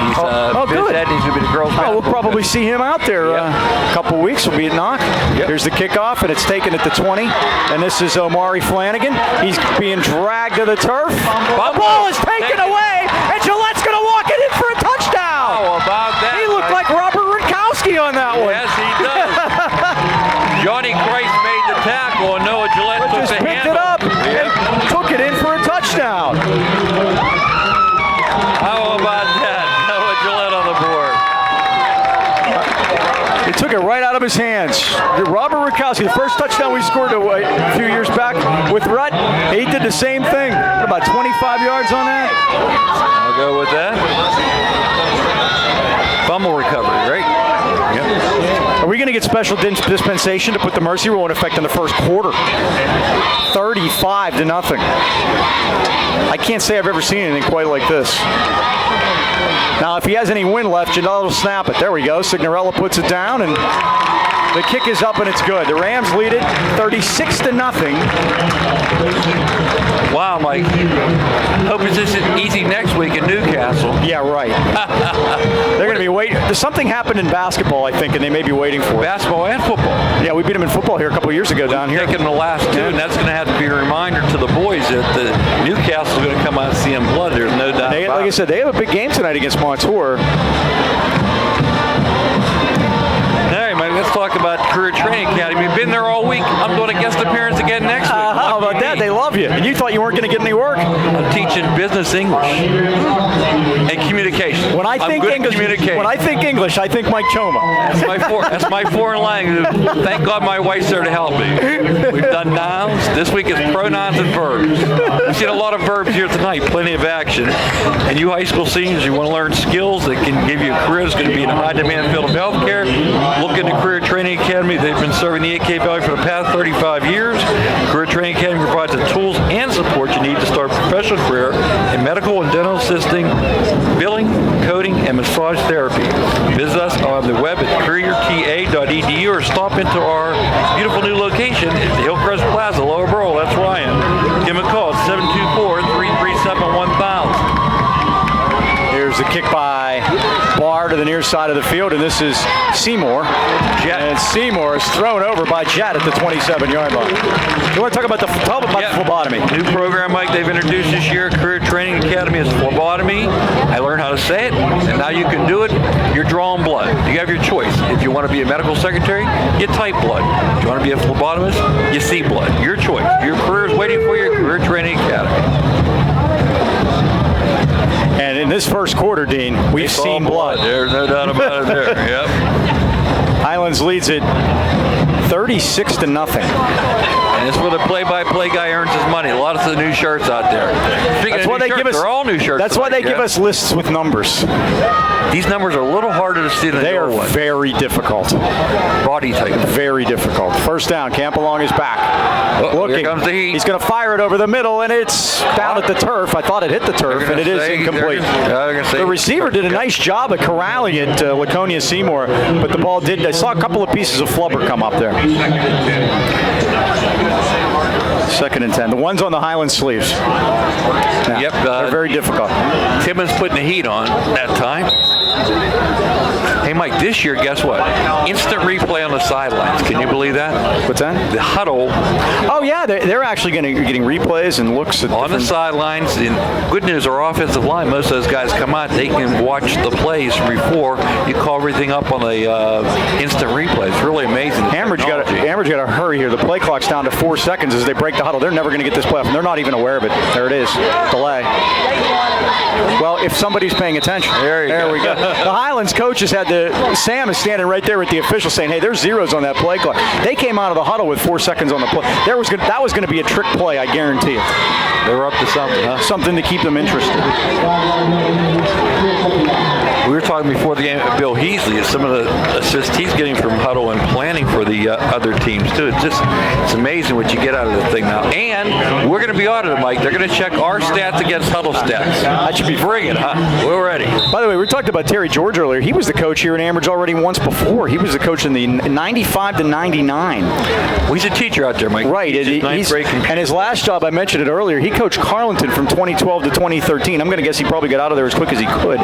He's Good. That needs to be the girls' We'll probably see him out there a couple weeks. We'll be at Knock. Here's the kickoff, and it's taken at the 20. And this is Omari Flanagan. He's being dragged to the turf. The ball is taken away, and Gillette's going to walk it in for a touchdown. How about that? He looked like Robert Rutkowski on that one. Yes, he does. Johnny Christ made the tackle, and Noah Gillette took just the picked handle. it up and took it in for a touchdown. How about that? Noah Gillette on the board. He took it right out of his hands. Robert Rutkowski, the first touchdown we scored a few years back with Rutt, he did the same thing. About 25 yards on that. I'll go with that. Fumble recovery, right? Are we going to get special dispensation to put the mercy rule in effect in the first quarter? 35-0. I can't say I've ever seen anything quite like this. Now, if he has any wind left, Janelle will snap it. There we go. Signorella puts it down, and the kick is up, and it's good. The Rams lead it 36-0. Wow, Mike. Hope it's just easy next week in Newcastle. Yeah, right. They're going to be waiting. Something happened in basketball, I think, and they may be waiting for it. Basketball and football. Yeah, we beat them in football here a couple of years ago down here. Taking the last two, and that's going to have to be a reminder to the boys that the Newcastle's going to come out seeing blood. There's no doubt about it. Like I said, they have a big game tonight against Montour. Let's talk about Career Training Academy. You've been there all week. I'm doing a guest appearance again next week. How about that? They love you. And you thought you weren't going to get any work. I'm teaching business English and communication. When I think English, I think Mike Choma. That's my foreign language. Thank God my wife's there to help me. We've done nouns. This week is pronouns and verbs. We've seen a lot of verbs here tonight. Plenty of action. And you high school seniors, you want to learn skills that can give you a career that's going to be in a high-demand field of healthcare. Look into Career Training Academy. They've been serving the 8K Valley for the past 35 years. Career Training Academy provides the tools and support you need to start a professional career in medical and dental assisting, billing, coding, and massage therapy. Visit us on the web at careerta.edu or stop into our beautiful new location at the Hillcrest Plaza, Lower Borough. That's Ryan. Give him a call at 724-337-1000. Here's the kick by Barr to the near side of the field, and this is Seymour. Jet. And Seymour is thrown over by Jet at the 27-yard line. You want to talk about the phlebotomy? New program, Mike, they've introduced this year. Career Training Academy is phlebotomy. I learned how to say it, and now you can do it. You're drawing blood. You have your choice. If you want to be a medical secretary, you type blood. If you want to be a phlebotomist, you see blood. Your choice. Your career is waiting for you at Career Training Academy. And in this first quarter, Dean, we've seen blood. There's no doubt about it there. Yep. Highlands leads it 36-0. And it's where the play-by-play guy earns his money. A lot of the new shirts out there. That's why they give us. They're all new shirts. That's why they give us lists with numbers. These numbers are a little harder to see than they are one. very difficult. Body type. Very difficult. First down. Campbelong is back. Looking. Here comes the heat. He's going to fire it over the middle, and it's down at the turf. I thought it hit the turf, and it is incomplete. The receiver did a nice job at corralling it, Laconia Seymour, but the ball did. I saw a couple of pieces of flubber come up there. Second and 10. The ones on the Highland sleeves. Now, yep. They're very difficult. Timmons putting the heat on that time. Hey, Mike, this year, guess what? Instant replay on the sidelines. Can you believe that? What's that? The huddle. Oh, yeah. They're actually getting replays and looks at on the sidelines. And good news, our offensive line, most of those guys come out. They can watch the plays before you call everything up on the instant replay. It's really amazing. Ambridge got to hurry here. The play clock's down to 4 seconds as they break the huddle. They're never going to get this play off, and they're not even aware of it. There it is. Delay. Well, if somebody's paying attention. There we go. The Highlands coaches had Sam is standing right there with the official saying, hey, there's zeros on that play clock. They came out of the huddle with 4 seconds on the play. That was going to be a trick play, I guarantee it. They were up to something, huh? Something to keep them interested. We were talking before the game of Bill Heasley, some of the assists he's getting from huddle and planning for the other teams, too. It's amazing what you get out of the thing now. And we're going to be audited, Mike. They're going to check our stats against huddle stats. That should be bring it, huh? We're ready. By the way, we talked about Terry George earlier. He was the coach here in Ambridge already once before. He was the coach in the 95 to 99. Well, he's a teacher out there, Mike. Right. And his last job, I mentioned it earlier, he coached Carleton from 2012 to 2013. I'm going to guess he probably got out of there as quick as he could.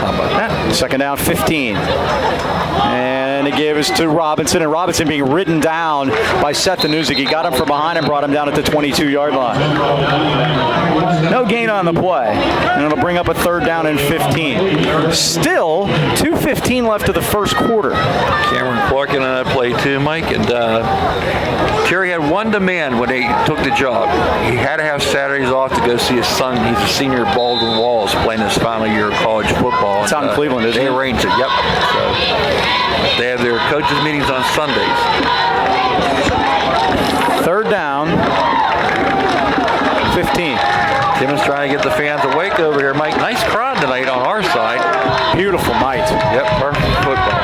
How about that? Second down, 15. And it gave us to Robinson, and Robinson being ridden down by Seth Danuzik. He got him from behind and brought him down at the 22-yard line. No gain on the play, and it'll bring up a third down and 15. Still, 2:15 left of the first quarter. Cameron Clark in on that play too, Mike. And Terry had one demand when they took the job. He had to have Saturdays off to go see his son. He's a senior at Baldwin Walls playing his final year of college football. It's out in Cleveland, isn't it? They arranged it, yep. So they have their coaches' meetings on Sundays. Third down, 15. Timmons trying to get the fans awake over here, Mike. Nice crowd tonight on our side. Beautiful night. Yep, perfect football.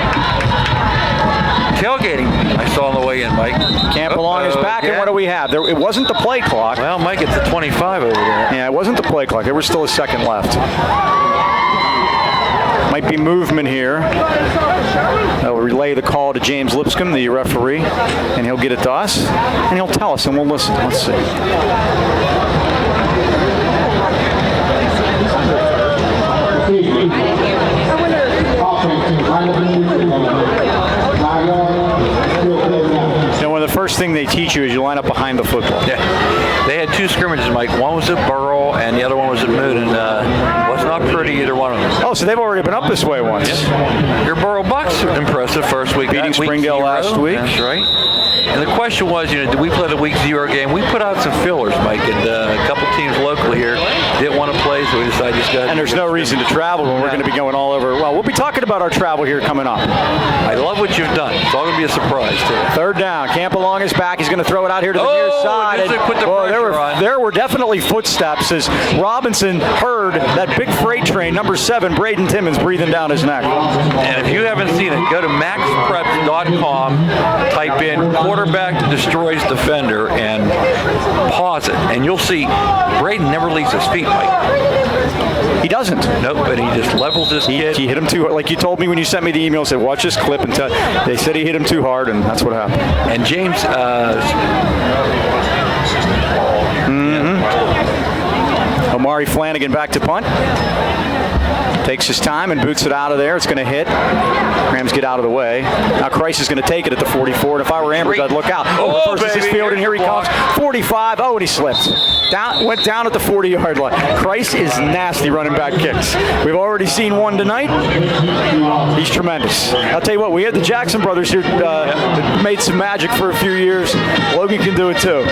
Tailgating, I saw on the way in, Mike. Camp along is back, and what do we have? There, it wasn't the play clock. Well, Mike, it's a 25 over there. Yeah, it wasn't the play clock. There was still a second left. Might be movement here. They'll relay the call to James Lipscomb, the referee, and he'll get it to us, and he'll tell us, and we'll listen. Let's see. And one of the first thing they teach you is you line up behind the football. Yeah. They had two scrimmages, Mike. One was at Burrell, and the other one was at Moon, and was not pretty, either one of them. Oh, so they've already been up this way once. Yes. Your Burrell Bucks impressive first week. Beating Springdale last week. That's right. And the question was, did we play the week 0 game? We put out some fillers, Mike, and a couple teams locally here didn't want to play, so we decided just go. And there's no reason to travel when we're going to be going all over. Well, we'll be talking about our travel here coming up. I love what you've done. It's all going to be a surprise, too. Third down. Camp along his back. He's going to throw it out here to the near side. And put the pressure on. There were definitely footsteps as Robinson heard that big freight train, number 7, Braden Timmons, breathing down his neck. And if you haven't seen it, go to maxpreps.com, type in quarterback that destroys defender, and pause it. And you'll see Braden never leaves his feet, Mike. He doesn't. Nope, but he just levels his kid. He hit him too hard. Like you told me when you sent me the email, said, watch this clip. And they said he hit him too hard, and that's what happened. And James... Omari Flanagan back to punt. Takes his time and boots it out of there. It's going to hit. Rams get out of the way. Now Christ is going to take it at the 44. And if I were Ambridge, I'd look out. Oh, first is his field, and here he comes. 45. Oh, and he slipped. Went down at the 40-yard line. Christ is nasty running back kicks. We've already seen one tonight. He's tremendous. I'll tell you what, we had the Jackson brothers here that made some magic for a few years. Logan can do it too.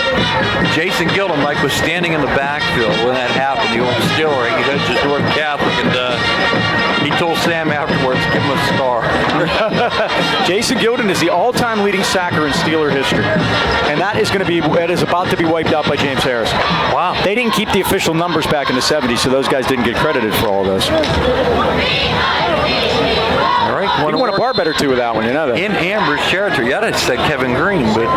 Jason Gilden, Mike, was standing in the backfield when that happened. He went to Stillering. He goes to North Catholic, and he told Sam afterwards, give him a star. Jason Gilden is the all-time leading sacker in Steeler history, and that is about to be wiped out by James Harrison. Wow. They didn't keep the official numbers back in the 70s, so those guys didn't get credited for all of those. All right. You won a bar bet or two with that one, you know that. In Ambridge territory. Yeah, I said Kevin Green, but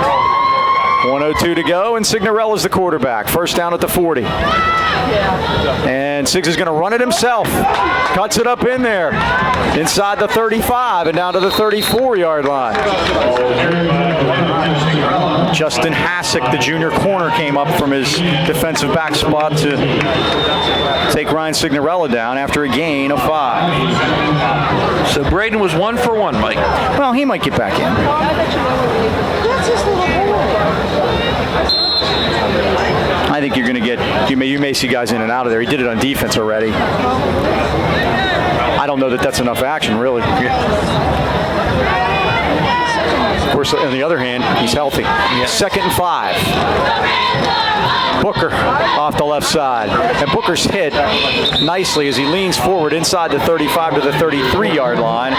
1:02 to go, and Signorella's the quarterback. First down at the 40. And Siggs is going to run it himself. Cuts it up in there. Inside the 35 and down to the 34-yard line. Justin Hassick, the junior corner, came up from his defensive back spot to take Ryan Signorella down after a gain of 5. So Braden was 1 for 1, Mike. Well, he might get back in. That's his little boy. I think you're going to get, you may see guys in and out of there. He did it on defense already. I don't know that that's enough action, really. Of course, on the other hand, he's healthy. Yeah. 2nd and 5. Booker off the left side. And Booker's hit nicely as he leans forward inside the 35 to the 33-yard line.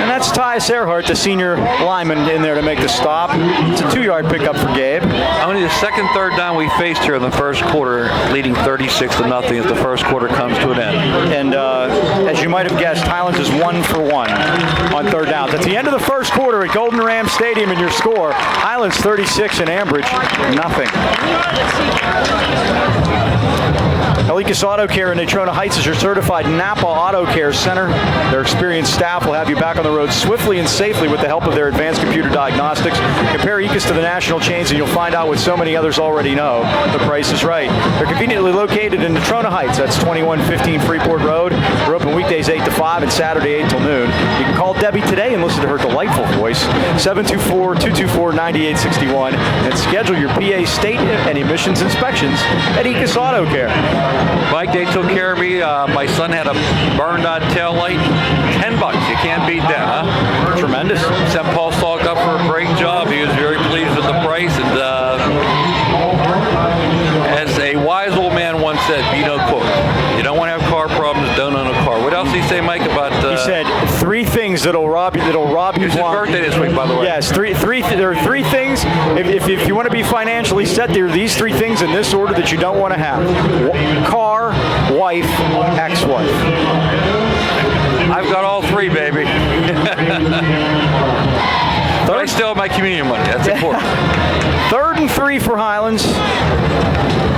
And that's Tyus Earhart, the senior lineman, in there to make the stop. It's a 2-yard pickup for Gabe. Only the second third down we faced here in the first quarter, leading 36-0 as the first quarter comes to an end. And as you might have guessed, Highlands is 1 for 1 on third third down. That's the end of the first quarter at Golden Ram Stadium, and your score, Highlands 36 and Ambridge nothing. Elikas Auto Care in Natrona Heights is your certified Napa Auto Care Center. Their experienced staff will have you back on the road swiftly and safely with the help of their advanced computer diagnostics. Compare ECAS to the national chains and you'll find out what so many others already know. The price is right. They're conveniently located in Natrona Heights. That's 2115 Freeport Road. We're open weekdays 8 to 5 and Saturday 8 till noon. You can call Debbie today and listen to her delightful voice, 724-224-9861, and schedule your PA state and emissions inspections at ECAS Auto Care. Mike, they took care of me. My son had a burned-on tail light. $10. You can't beat that, huh? Tremendous. Sent Paul Salk up for a great job. He was very pleased with the price. And as a wise old man once said, be no cook. You don't want to have car problems, don't own a car. What else did he say, Mike, about... He said 3 things that'll rob you. It's his birthday this week, by the way. Yes, there are 3 things. If you want to be financially set, there are these 3 things in this order that you don't want to have: car, wife, ex-wife. I've got all 3, baby. But I still have my communion money. That's important. 3rd and 3 for Highlands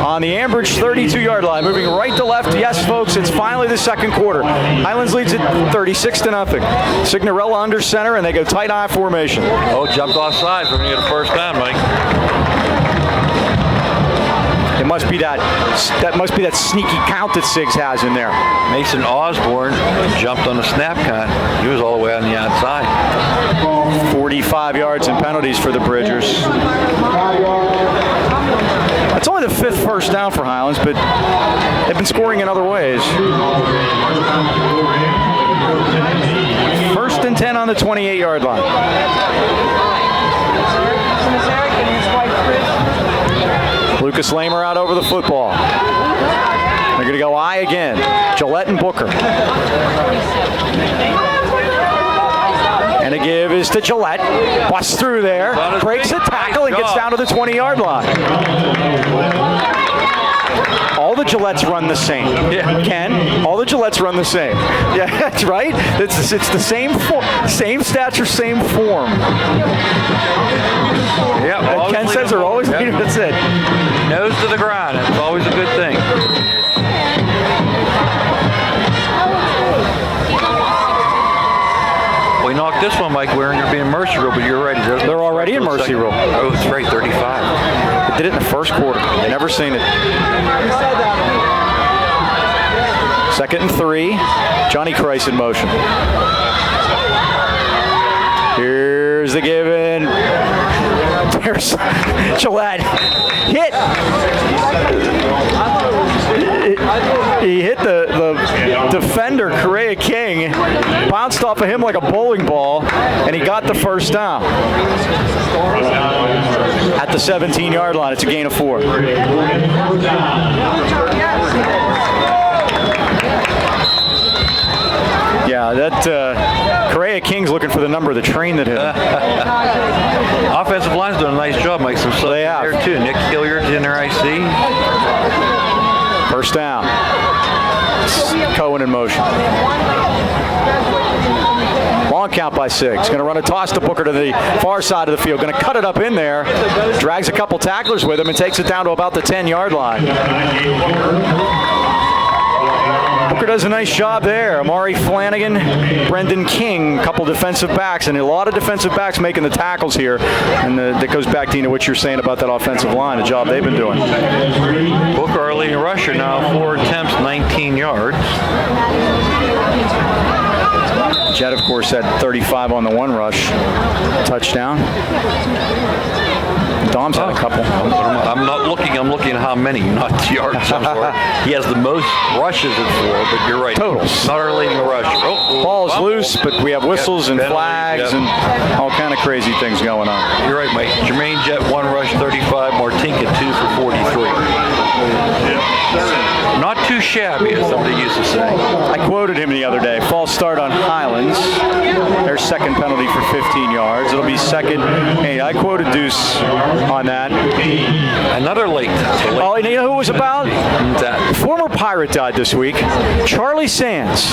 on the Ambridge 32-yard line. Moving right to left. Yes, folks, it's finally the second quarter. Highlands leads it 36 to nothing. Signorella under center, and they go tight eye formation. Oh, jumped offside. We're going to get a first down, Mike. It must be that sneaky count that Siggs has in there. Mason Osborne jumped on the snap count. He was all the way on the outside. 45 yards and penalties for the Bridgers. It's only the 5th first down for Highlands, but they've been scoring in other ways. 1st and 10 on the 28-yard line. Lucas Lamer out over the football. They're going to go I again. Gillette and Booker. And a give is to Gillette. Busts through there. Breaks the tackle and gets down to the 20-yard line. All the Gillettes run the same. Yeah. Ken, all the Gillettes run the same. Yeah, that's right. It's the same same stature, same form. Yeah, Ken says they're always leading. That's it. Nose to the ground. It's always a good thing. We knocked this one, Mike. We're going to be in Mercy Rule, but you're right. They're already in Mercy Rule. Oh, that's right, 35. They did it in the first quarter. Never seen it. 2nd and 3. Johnny Christ in motion. Here's the give in. There's Gillette. Hit. He hit the defender, Correa King, bounced off of him like a bowling ball, and he got the first down. At the 17-yard line, it's a gain of 4. Yeah, that Correa King's looking for the number of the train that hit him. Offensive line's doing a nice job, Mike. Some stuff They have. there too. Nick Hilliard's in there, I see. First down. Cohen in motion. Long count by 6. Going to run a toss to Booker to the far side of the field. Going to cut it up in there. Drags a couple tacklers with him and takes it down to about the 10-yard line. Booker does a nice job there. Amari Flanagan, Brendan King, a couple defensive backs, and a lot of defensive backs making the tackles here. And that goes back, Dina, what you're saying about that offensive line, the job they've been doing. Booker, our leading rusher now, 4 attempts, 19 yards. Jet, of course, had 35 on the 1 rush. Touchdown. Dom's had a couple. I'm not looking. I'm looking at how many, not the yards. I'm sorry. He has the most rushes at 4, but you're right. Totals. Not our leading rusher. Ball is loose, but we have whistles and flags and all kind of crazy things going on. You're right, Mike. Jermaine Jet, 1 rush, 35. Martinka, 2 for 43. Not too shabby, as somebody used to say. I quoted him the other day. False start on Highlands. Their second penalty for 15 yards. It'll be second. Hey, I quoted Deuce on that. Another late. Oh, and you know who it was about? That. Former Pirate died this week. Charlie Sands.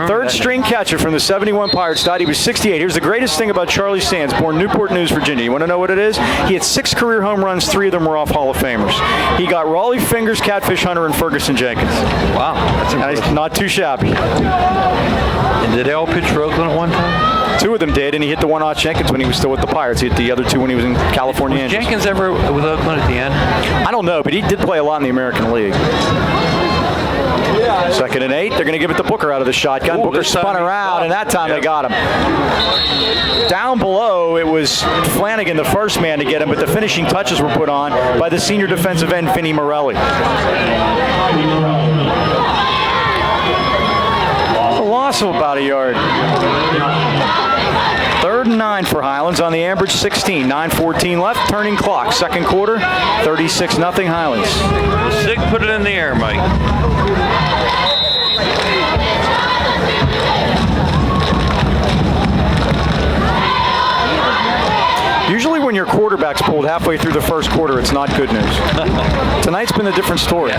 Third string catcher from the 71 Pirates died. He was 68. Here's the greatest thing about Charlie Sands, born Newport News, Virginia. You want to know what it is? He had 6 career home runs. 3 of them were off Hall of Famers. He got Raleigh Fingers, Catfish Hunter, and Ferguson Jenkins. Wow, that's impressive. And not too shabby. And did they all pitch for Oakland at one time? 2 of them did, and he hit the one off Jenkins when he was still with the Pirates. He hit the other 2 when he was in California. Was Jenkins ever with Oakland at the end? I don't know, but he did play a lot in the American League. Second and 8. They're going to give it to Booker out of the shotgun. Booker spun around, and that time they got him. Down below, it was Flanagan, the first man to get him, but the finishing touches were put on by the senior defensive end, Vinnie Morelli. A loss of about a yard. 3rd and 9 for Highlands on the Ambridge 16. 9:14 left, turning clock. Second quarter, 36-0 Highlands. Sig put it in the air, Mike. Usually when your quarterback's pulled halfway through the first quarter, it's not good news. Tonight's been a different story.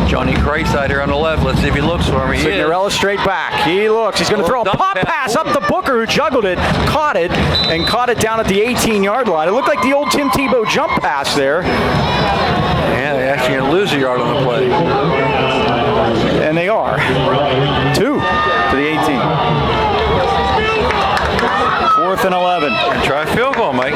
Johnny Christ out here on the left. Let's see if he looks for me. Signorella straight back. He looks. He's going to throw a pop pass up to Booker, who juggled it, caught it down at the 18-yard line. It looked like the old Tim Tebow jump pass there. Yeah, they're actually going to lose a yard on the play. And they are. 2 to the 18. 4th and 11. Try a field goal, Mike.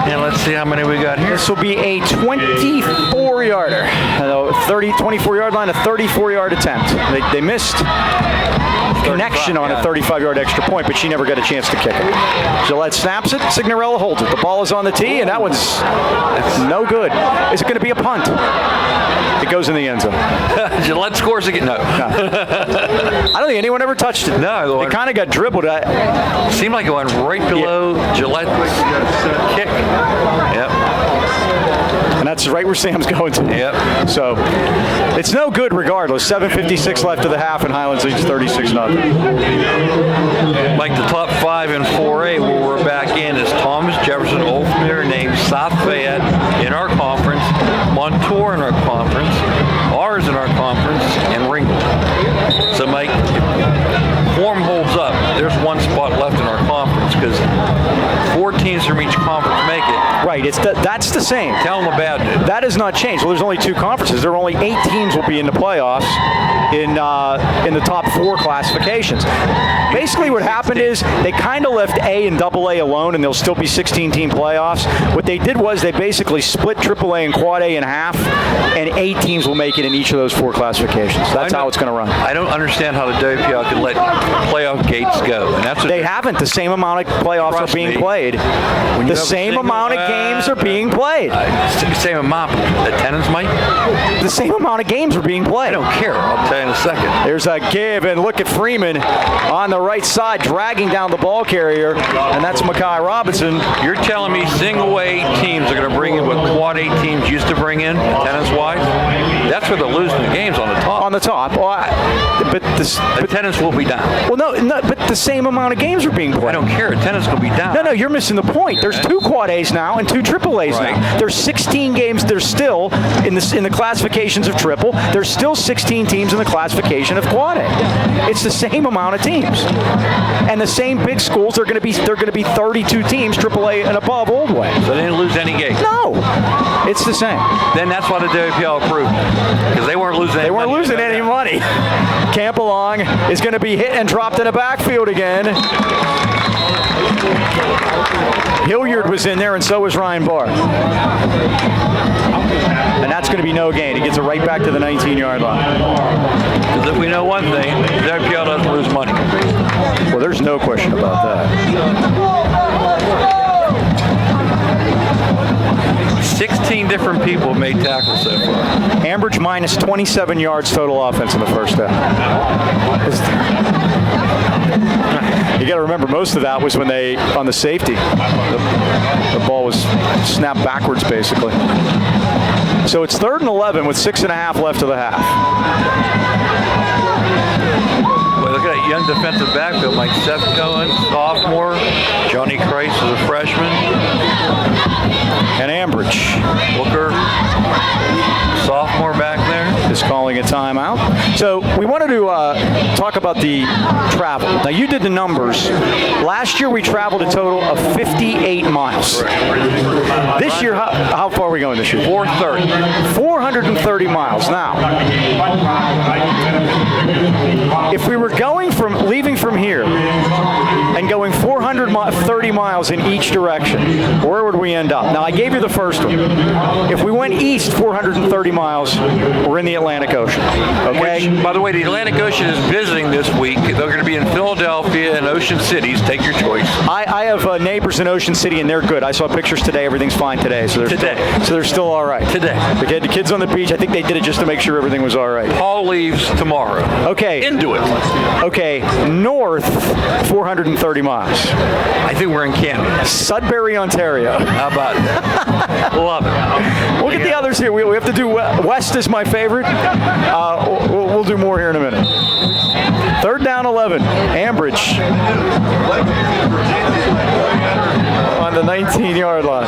And let's see how many we got here. This will be a 24-yarder. 24-yard line, a 34-yard attempt. They missed connection on a 35-yard extra point, but she never got a chance to kick it. Gillette snaps it. Signorella holds it. The ball is on the tee, and that one's no good. Is it going to be a punt? It goes in the end zone. Gillette scores again. No. I don't think anyone ever touched it. No. It kind of got dribbled. Seemed like it went right below Gillette's kick. Yep. And that's right where Sam's going to. Yep. So it's no good regardless. 7:56 left of the half, and Highlands leads 36-0. Like the top 5 in 4A, where we're back in, is Thomas Jefferson, Oldmere, named South Fayette in our conference, Montour in our conference, ours in our conference, and Ringgold. So, Mike, form holds up. There's one spot left in our conference because 4 teams from each conference make it. Right. That's the same. Tell them the bad news. That has not changed. Well, there's only 2 conferences. There are only 8 teams will be in the playoffs in the top 4 classifications. Basically, what happened is they kind of left A and AA alone, and there'll still be 16-team playoffs. What they did was they basically split AAA and Quad A in half, and 8 teams will make it in each of those 4 classifications. That's how it's going to run. I don't understand how the WPL can let playoff gates go. And that's what they haven't. The same amount of playoffs are being played. The same amount of games are being played. Same amount. Attendance, Mike? The same amount of games are being played. I don't care. I'll tell you in a second. There's a give, and look at Freeman on the right side dragging down the ball carrier, and that's Mackay Robinson. You're telling me single A teams are going to bring in what Quad A teams used to bring in, attendance-wise? That's where they're losing the games on the top. On the top. Well, but attendance will be down. Well, no, but the same amount of games are being played. I don't care. Attendance will be down. No, you're missing the point. There's 2 Quad A's now and 2 Triple A's now. There's 16 games. There's still in the classifications of triple. There's still 16 teams in the classification of Quad A. It's the same amount of teams, and the same big schools. They're going to be 32 teams, Triple A and above, old way. So they didn't lose any games. No, it's the same. Then that's why the WPL approved because they weren't losing. They weren't losing any money. Campalong is going to be hit and dropped in the backfield again. Hilliard was in there, and so was Ryan Barr. And that's going to be no gain. He gets it right back to the 19-yard line. Because if we know one thing, the WPL doesn't lose money. Well, there's no question about that. 16 different people have made tackles so far. Ambridge minus 27 yards total offense in the first half. You got to remember, most of that was when they, on the safety, the ball was snapped backwards, basically. So it's 3rd and 11 with 6.5 left of the half. Boy, look at that young defensive backfield, like Seth Cohen, sophomore. Johnny Christ is a freshman. And Ambridge. Booker, sophomore back there. Is calling a timeout. So we wanted to talk about the travel. Now you did the numbers. Last year we traveled a total of 58 miles. This year, how far are we going this year? 430. 430 miles. Now, if we were leaving from here and going 430 miles in each direction, where would we end up? Now I gave you the first one. If we went east 430 miles, we're in the Atlantic Ocean. Okay. Which, by the way, the Atlantic Ocean is visiting this week. They're going to be in Philadelphia and Ocean Cities. Take your choice. I have neighbors in Ocean City, and they're good. I saw pictures today. Everything's fine today. So they're still all right. Today. The kids on the beach, I think they did it just to make sure everything was all right. Paul leaves tomorrow. Okay. Into it. Okay. North, 430 miles. I think we're in Canada. Sudbury, Ontario. How about it? Love it. We'll get the others here. We have to do west is my favorite. We'll do more here in a minute. 3rd down 11. Ambridge on the 19-yard line.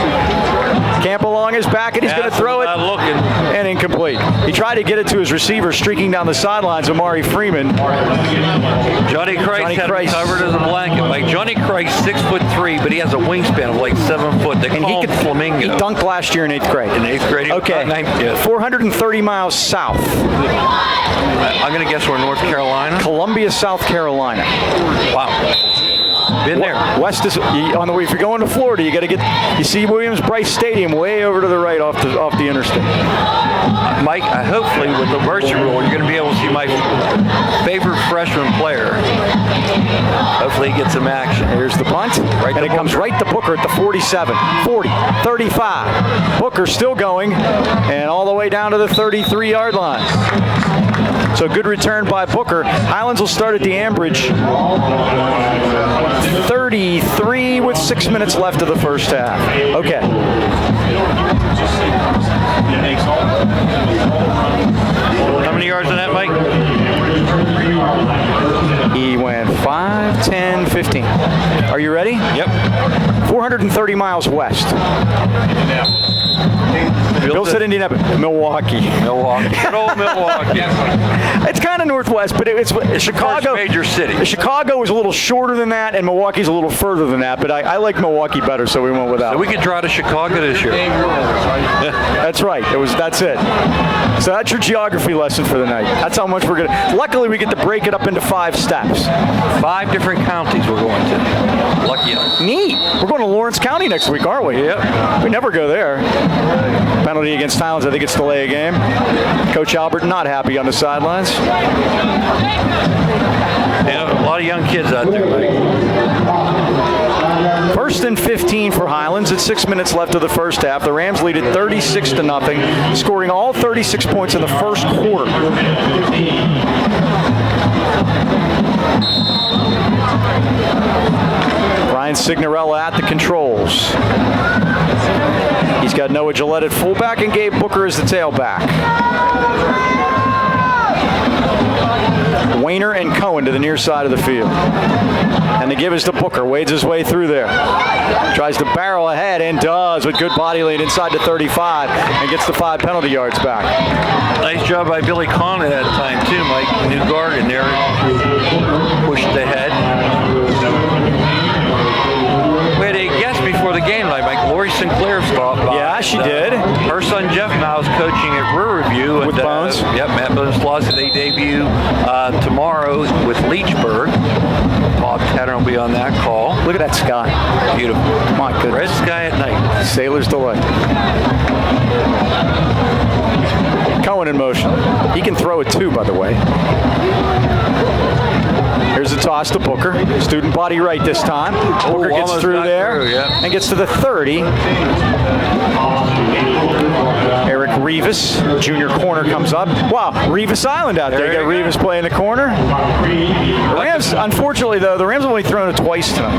Camp along his back, and he's going to throw it. And incomplete. He tried to get it to his receiver, streaking down the sidelines, Amari Freeman. Johnny Christ had him covered as a blanket. Like Johnny Christ, 6'3", but he has a wingspan of like 7 foot. They call him Flamingo. He dunked last year in 8th grade. In 8th grade. Okay. 430 miles south. I'm going to guess we're North Carolina. Columbia, South Carolina. Wow. Been there. West is on the way. If you're going to Florida, you got to you see Williams-Brice Stadium way over to the right off the interstate. Mike, hopefully with the mercy rule, you're going to be able to see my favorite freshman player. Hopefully he gets some action. Here's the punt, and it comes right to Booker at the 47, 40, 35. Booker still going, and all the way down to the 33-yard line. So good return by Booker. Highlands will start at the Ambridge. 33 with 6 minutes left of the first half. Okay. How many yards on that, Mike? He went 5, 10, 15. Are you ready? Yep. 430 miles west. Bill said Indianapolis. Milwaukee. Good old Milwaukee. It's kind of northwest, but it's Chicago. First major city. Chicago is a little shorter than that, and Milwaukee's a little further than that, but I like Milwaukee better, so we went with that. So we could drive to Chicago this year. That's right. That's it. So that's your geography lesson for the night. That's how much we're going to. Luckily, we get to break it up into 5 steps. 5 different counties we're going to. Lucky us. Neat. We're going to Lawrence County next week, aren't we? Yep. We never go there. Penalty against Highlands. I think it's delay a game. Coach Albert not happy on the sidelines. Yeah, a lot of young kids out there, Mike. 1st and 15 for Highlands at 6 minutes left of the first half. The Rams lead at 36-0, scoring all 36 points in the first quarter. Brian Signorella at the controls. He's got Noah Gillette at fullback and Gabe Booker as the tailback. Wayner and Cohen to the near side of the field. And the give is to Booker. Wades his way through there. Tries to barrel ahead and does with good body lead inside the 35 and gets the 5 penalty yards back. Nice job by Billy Conn at that time too, Mike. New guard in there. Pushed ahead. We had a guest before the game tonight, Mike. Lori Sinclair stopped by. Yeah, she did. Her son Jeff now is coaching at River Review. With Bones? Yep, Matt Bones Flossie. They debut tomorrow with Leechburg. Bob Tatter will be on that call. Look at that sky. Beautiful. My goodness. Red sky at night. Sailor's delight. Cohen in motion. He can throw it too, by the way. Here's a toss to Booker. Student body right this time. Booker gets through there and gets to the 30. Revis, junior corner comes up. Wow, Revis Island out there. You got Revis playing the corner. The Rams, unfortunately though, the Rams have only thrown it twice tonight.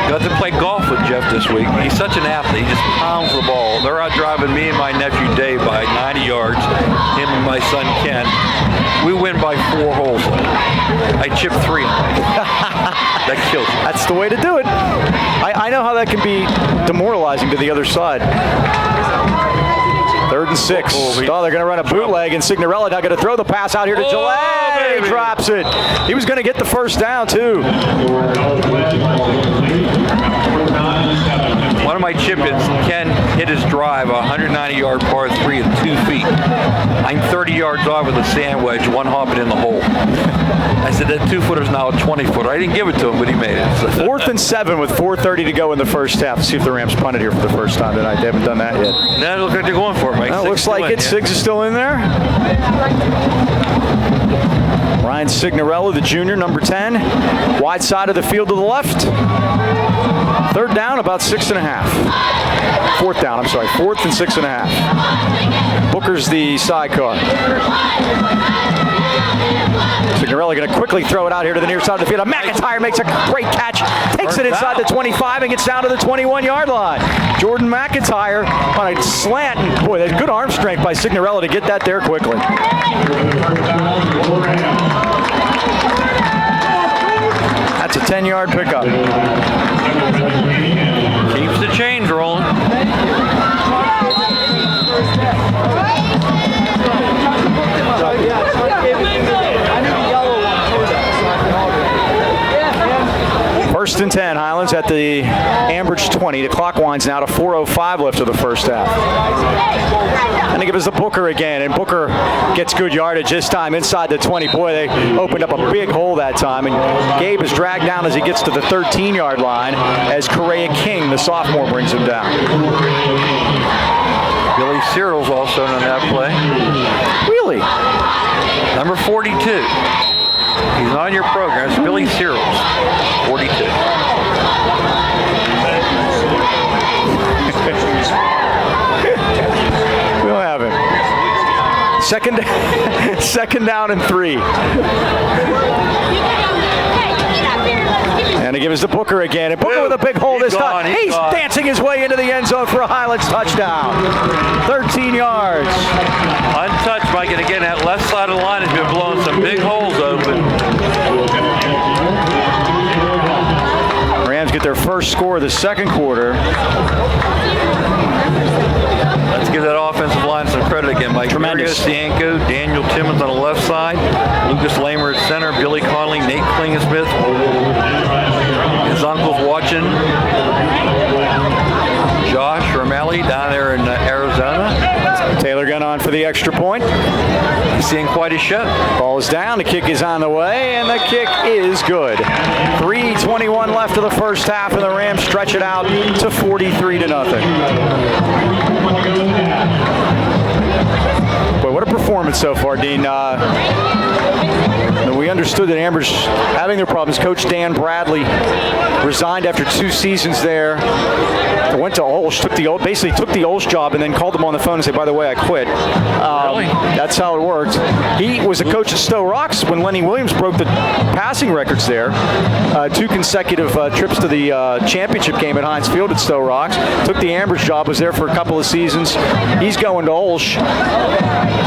Got to play golf with Jeff this week. He's such an athlete. He just pounds the ball. They're out driving me and my nephew Dave by 90 yards. Him and my son Ken. We win by 4 holes. I chipped 3. That kills you. That's the way to do it. I know how that can be demoralizing to the other side. 3rd and 6. Oh, they're going to run a bootleg, and Signorella now going to throw the pass out here to Gillette. He drops it. He was going to get the first down, too. One of my chip-ins, Ken hit his drive, a 190-yard par 3 at 2 feet. I'm 30 yards off with a sand wedge, one hopping in the hole. I said, that 2-footer's now a 20-footer. I didn't give it to him, but he made it. 4th and 7 with 4:30 to go in the first half. Let's see if the Rams punted here for the first time tonight. They haven't done that yet. That looks like they're going for it, Mike. Well, looks like it. Siggs is still in there. Ryan Signorella, the junior, number 10. Wide side of the field to the left. 3rd down, about 6.5. 4th down, I'm sorry. 4th and 6.5. Booker's the sidecar. Signorella going to quickly throw it out here to the near side of the field. McIntyre makes a great catch, takes it inside the 25 and gets down to the 21-yard line. Jordan McIntyre on a slant. And boy, that's good arm strength by Signorella to get that there quickly. That's a 10-yard pickup. Keeps the chains rolling. First and 10, Highlands at the Ambridge 20. The clock winds now to 4:05 left of the first half. And they give us the Booker again, and Booker gets good yardage this time inside the 20. Boy, they opened up a big hole that time, and Gabe is dragged down as he gets to the 13-yard line as Correa King, the sophomore, brings him down. Billy Cyril's also on that play. Really? Number 42. He's not on your program. It's Billy Cyril's. 42. We'll have him. Second down and 3. And he gives the Booker again. And Booker with a big hole this time. He's dancing his way into the end zone for a Highlands touchdown. 13 yards. Untouched, Mike. And again, that left side of the line has been blowing some big holes open. Rams get their first score of the second quarter. Let's give that offensive line some credit again, Mike. Tremendous. Cianco, Daniel Timmons on the left side, Lucas Lamer at center, Billy Connolly, Nate Klingesmith. His uncle's watching. Josh Ramelli down there in Arizona. Taylor gun on for the extra point. He's seeing quite a show. Ball is down. The kick is on the way, and the kick is good. 3:21 left of the first half, and the Rams stretch it out to 43-0. Boy, what a performance so far, Dean. We understood that Ambridge having their problems. Coach Dan Bradley resigned after 2 seasons there. Went to Olsh, basically took the Olsh job, and then called them on the phone and said, "By the way, I quit." Really? That's how it worked. He was a coach at Stowe Rocks when Lenny Williams broke the passing records there. 2 consecutive trips to the championship game at Heinz Field at Stowe Rocks. Took the Ambridge job, was there for a couple of seasons. He's going to Olsh.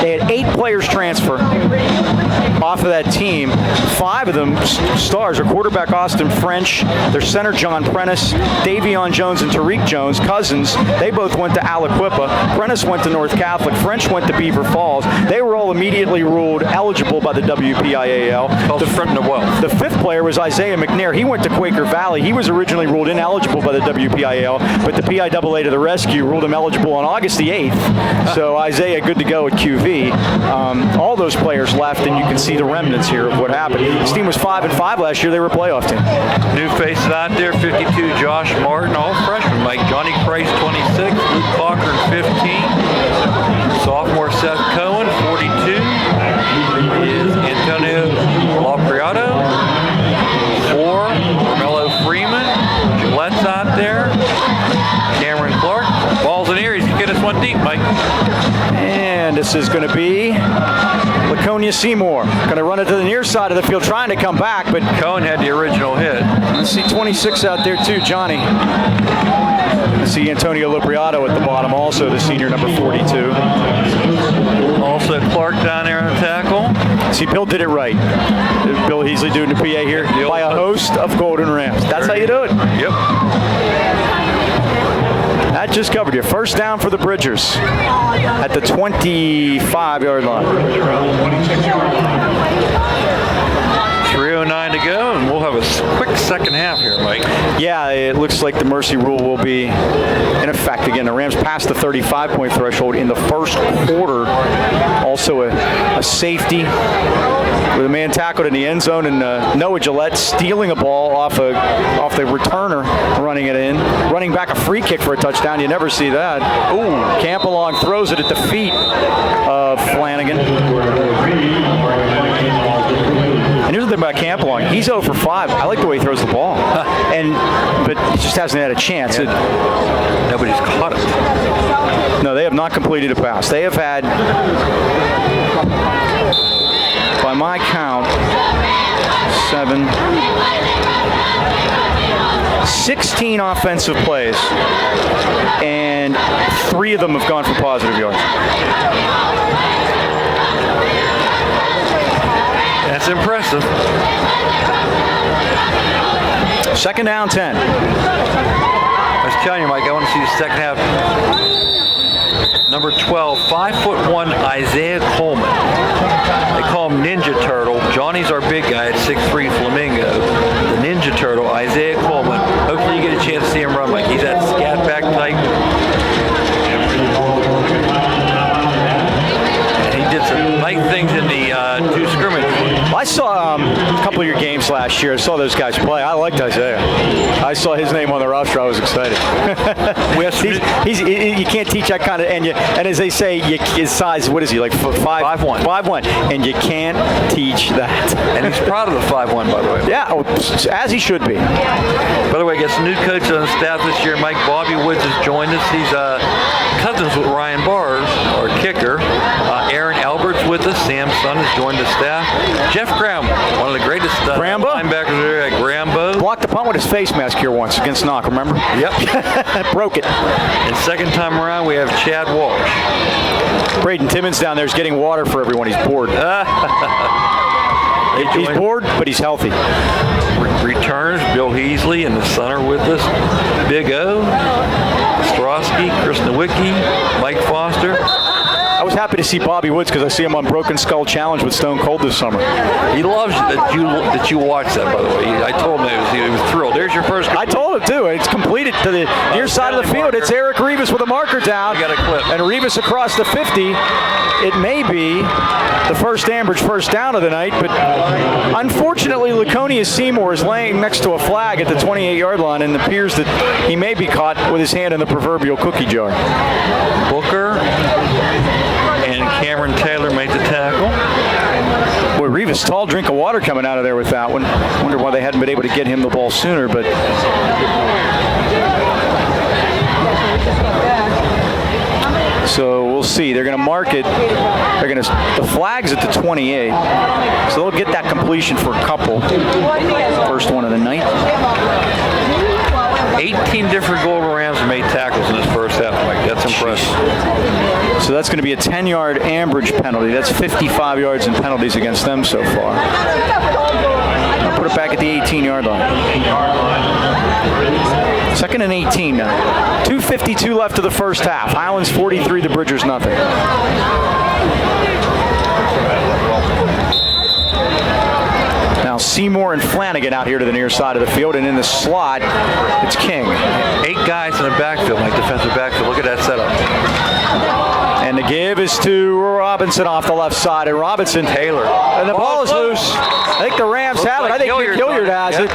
They had 8 players transfer off of that team. 5 of them stars are quarterback Austin French, their center John Prentice, Davion Jones and Tariq Jones, cousins. They both went to Aliquippa. Prentice went to North Catholic. French went to Beaver Falls. They were all immediately ruled eligible by the WPIAL. The front and the wealth. The 5th player was Isaiah McNair. He went to Quaker Valley. He was originally ruled ineligible by the WPIAL, but the PIAA to the rescue ruled him eligible on August the 8th. So Isaiah good to go at QV. All those players left, and you can see the remnants here of what happened. This team was 5-5 last year. They were a playoff team. New faces out there, 52, Josh Martin, all freshmen. Mike Johnny Price, 26, Luke Cochran, 15. Sophomore Seth Cohen, 42, is Antonio Lopriato. 4, Carmelo Freeman. Gillette's out there. Cameron Clark. Ball's in here. He's going to get us one deep, Mike. And this is going to be Laconia Seymour. Going to run it to the near side of the field, trying to come back, but Cohn had the original hit. I see 26 out there too, Johnny. I see Antonio Lopriato at the bottom, also the senior, number 42. Also Clark down there on the tackle. See, Bill did it right. Bill Heasley doing the PA here by a host of Golden Rams. That's how you do it. Yep. That just covered you. First down for the Bridgers at the 25-yard line. 3:09 to go, and we'll have a quick second half here, Mike. Yeah, it looks like the mercy rule will be in effect again. The Rams passed the 35-point threshold in the first quarter. Also a safety with a man tackled in the end zone, and Noah Gillette stealing a ball off the returner, running it in, running back a free kick for a touchdown. You never see that. Ooh, Campbell throws it at the feet of Flanagan. And here's the thing about Campbell. He's 0 for 5. I like the way he throws the ball, but he just hasn't had a chance. Nobody's caught it. No, they have not completed a pass. They have had, by my count, 16 offensive plays, and 3 of them have gone for positive yards. That's impressive. Second down, 10. I was telling you, Mike, I want to see the second half. Number 12, 5'1", Isaiah Coleman. They call him Ninja Turtle. Johnny's our big guy at 6'3", Flamingo. The Ninja Turtle, Isaiah Coleman. Hopefully you get a chance to see him run, Mike. He's that scat back type. And he did some nice things in the 2 scrimmage. I saw a couple of your games last year. I saw those guys play. I liked Isaiah. I saw his name on the roster. I was excited. You can't teach that kind of, and as they say, his size. What is he, like 5'1"? 5'1", and you can't teach that. And he's proud of the 5'1", by the way. Yeah, as he should be. By the way, I guess new coach on the staff this year, Mike Bobby Woods, has joined us. He's cousins with Ryan Bars, our kicker. Aaron Albert's with us. Sam's son has joined the staff. Jeff Graham, one of the greatest linebackers there at Grambo. Blocked the punt with his face mask here once against Knock, remember? Yep. Broke it. And second time around, we have Chad Walsh. Braden Timmons down there is getting water for everyone. He's bored. He's bored, but he's healthy. Returns, Bill Heasley and the son are with us. Big O, Strosky, Chris Nowicki, Mike Foster. I was happy to see Bobby Woods because I see him on Broken Skull Challenge with Stone Cold this summer. He loves that you watch that, by the way. I told him he was thrilled. There's your first. I told him too. It's completed to the near side of the field. It's Eric Rivas with a marker down. I got a clip. And Rivas across the 50. It may be the first Ambridge first down of the night, but unfortunately Laconia Seymour is laying next to a flag at the 28-yard line, and it appears that he may be caught with his hand in the proverbial cookie jar. Booker and Cameron Taylor made the tackle. Boy, Rivas, tall drink of water coming out of there with that one. Wonder why they hadn't been able to get him the ball sooner, but so we'll see. They're going to mark it. The flag's at the 28, so they'll get that completion for a couple. First one of the night. 18 different Golden Rams made tackles in this first half, Mike. That's impressive. So that's going to be a 10-yard Ambridge penalty. That's 55 yards in penalties against them so far. I'll put it back at the 18-yard line. Second and 18 now. 2:52 left of the first half. Highlands 43, the Bridgers nothing. Now Seymour and Flanagan out here to the near side of the field, and in the slot, it's King. 8 guys in the backfield, like defensive backfield. Look at that setup. And the give is to Robinson off the left side, and Robinson. Taylor. And the ball is loose. I think the Rams have it. I think Nick Hilliard has it.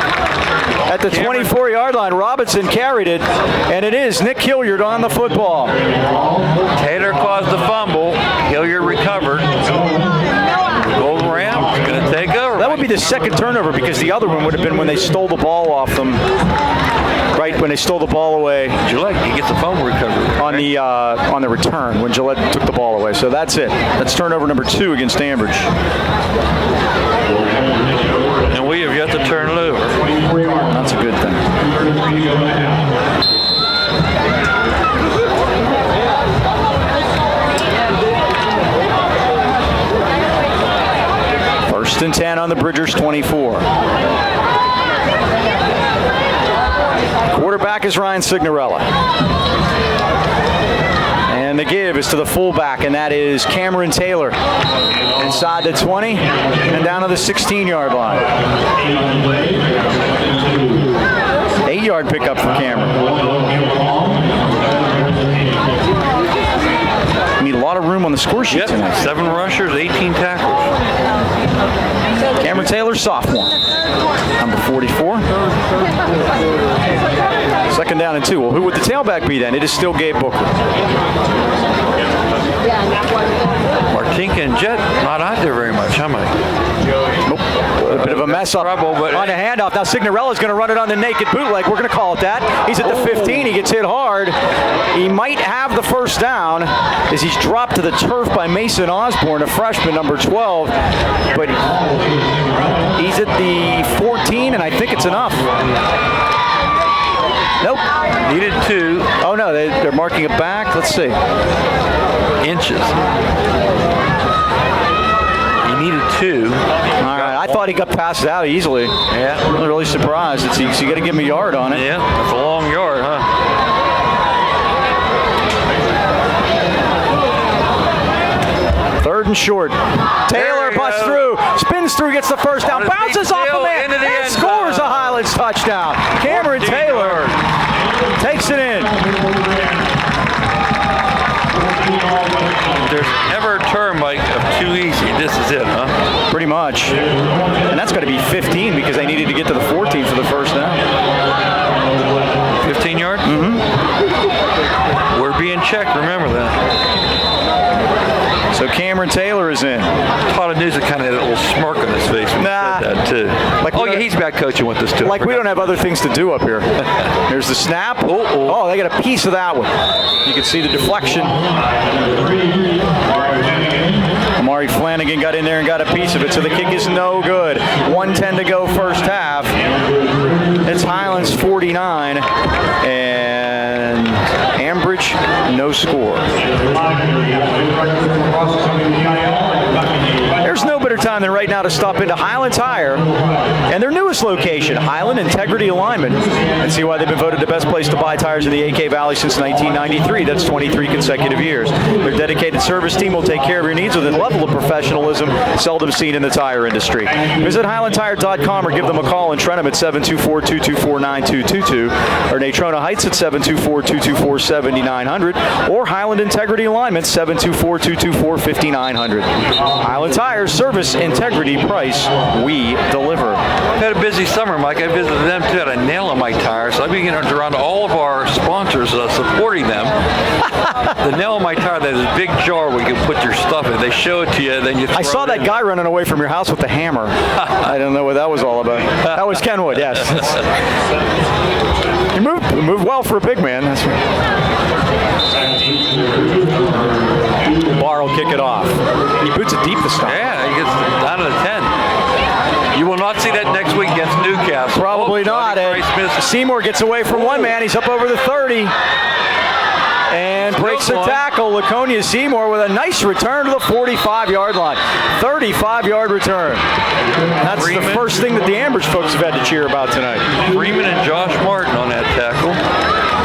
At the 24-yard line, Robinson carried it, and it is Nick Hilliard on the football. Taylor caused the fumble. Hilliard recovered. Golden Rams going to take over. That would be the second turnover because the other one would have been when they stole the ball off them right when they stole the ball away Gillette, he gets a fumble recovery. on the return when Gillette took the ball away. So that's it. That's turnover number 2 against Ambridge. And we have yet to turn it over. That's a good thing. First and 10 on the Bridgers 24. Quarterback is Ryan Signorella. And the give is to the fullback, and that is Cameron Taylor. Inside the 20 and down to the 16-yard line. 8-yard pickup for Cameron. Need a lot of room on the score sheet tonight. 7 rushers, 18 tackles. Cameron Taylor, sophomore. Number 44. Second down and 2. Well, who would the tailback be then? It is still Gabe Booker. Martinka and Jet not out there very much, huh, Mike? Nope. A bit of a mess up Trouble, but on a handoff. Now Signorella's going to run it on the naked bootleg. We're going to call it that. He's at the 15. He gets hit hard. He might have the first down as he's dropped to the turf by Mason Osborne, a freshman, number 12. But he's at the 14, and I think it's enough. Nope. needed 2. Oh, no, they're marking it back. Let's see. Inches. He needed 2. All right, I thought he got passed out easily. Yeah. I'm really surprised. So you got to give him a yard on it. Yeah, that's a long yard, huh? Third and short. Taylor busts through, spins through, gets the first down, bounces off a man, and scores a Highlands touchdown. Cameron Taylor takes it in. There's never a term, Mike, of too easy. This is it, huh? Pretty much. And that's got to be 15 because they needed to get to the 14 for the first down. 15 yards? Mm-hmm. We're being checked, remember that. So Cameron Taylor is in. Todd Newsom kind of had a little smirk on his face when he said that, too. Like he's back coaching with us, too. Like we don't have other things to do up here. There's the snap. Oh, they got a piece of that one. You can see the deflection. Amari Flanagan got in there and got a piece of it, so the kick is no good. 1:10 to go first half. It's Highlands 49 and Ambridge no score. There's no better time than right now to stop into Highland Tire and their newest location, Highland Integrity Alignment, and see why they've been voted the best place to buy tires in the AK Valley since 1993. That's 23 consecutive years. Their dedicated service team will take care of your needs with a level of professionalism seldom seen in the tire industry. Visit HighlandTire.com or give them a call in Trentham at 724-224-9222 or Natrona Heights at 724-224-7900 or Highland Integrity Alignment 724-224-5900. Highland Tire, service, integrity, price, we deliver. I've had a busy summer, Mike. I visited them, too. I had a nail on my tire, so I've been getting around all of our sponsors supporting them. The nail on my tire, that is a big jar where you can put your stuff in. They show it to you, then you throw I saw that guy running away from your house with the hammer. I don't know what that was all about. That was Kenwood, yes. You moved well for a big man. That's right. Barr will kick it off. He boots it deep this time. Yeah, he gets down to the 10. You will not see that next week against Newcastle. Probably not. Seymour gets away from one man. He's up over the 30. And breaks the tackle. Laconia Seymour with a nice return to the 45-yard line. 35-yard return. That's Freeman. The first thing that the Ambridge folks have had to cheer about tonight. Freeman and Josh Martin on that tackle.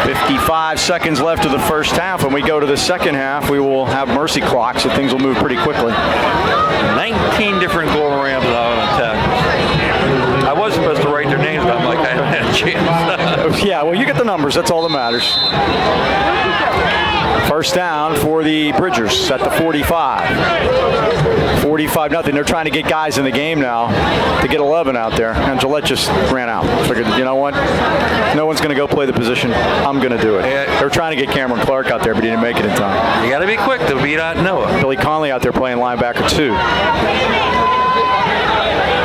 55 seconds left of the first half. When we go to the second half, we will have mercy clocks, so things will move pretty quickly. 19 different goal rams out on tackles. I was supposed to write their names, but I'm like, I haven't had a chance. Yeah, well, you get the numbers. That's all that matters. First down for the Bridgers at the 45. 45-0. They're trying to get guys in the game now to get 11 out there. And Gillette just ran out. Figured, you know what? No one's going to go play the position. I'm going to do it. They're trying to get Cameron Clark out there, but he didn't make it in time. You got to be quick to beat out Noah. Billy Conley out there playing linebacker, too.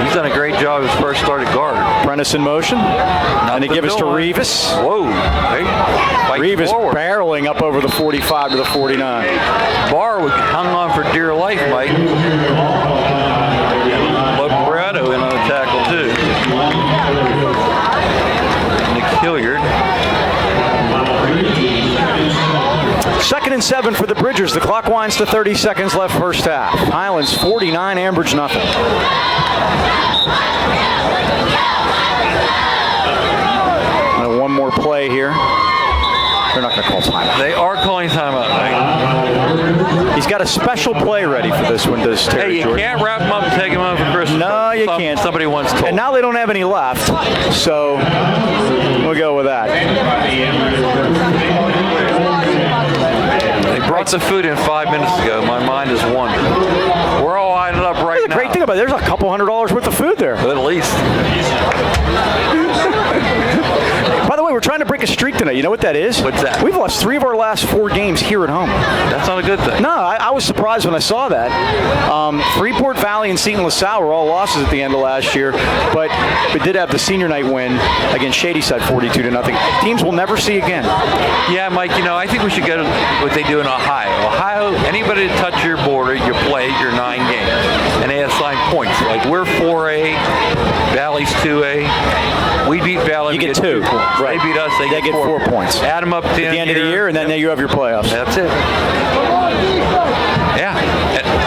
He's done a great job as first started guard. Prentice in motion. And they give us to Rivas. Whoa. Hey, Rivas barreling up over the 45 to the 49. Barr hung on for dear life, Mike. Loperado in on the tackle, too. Nick Hilliard. 2nd and 7 for the Bridgers. The clock winds to 30 seconds left first half. Highlands 49, Ambridge nothing. And one more play here. They're not going to call timeout. They are calling timeout, Mike. He's got a special play ready for this one, does Terry Hey, you Jordan. can't wrap him up and take him out for Christmas. No, you can't. Somebody once told. And now they don't have any left, so we'll go with that. They brought the food in 5 minutes ago. My mind is wandering. We're all lined up right now. The great thing about it, there's a couple $100 worth of food there. At least. By the way, we're trying to break a streak tonight. You know what that is? What's that? We've lost 3 of our last 4 games here at home. That's not a good thing. No, I was surprised when I saw that. Freeport Valley and Seton LaSalle were all losses at the end of last year, but we did have the senior night win against Shadyside 42-0. Teams we'll never see again. Yeah, Mike, I think we should go to what they do in Ohio. Ohio, anybody that touch your border, you play your 9 games. And they assign points. Like we're 4A, Valley's 2A. We beat Valley. You get 2 points. Right. They beat us. They get 4 points. Add them up at the end of the year, and then you have your playoffs. That's it. Yeah.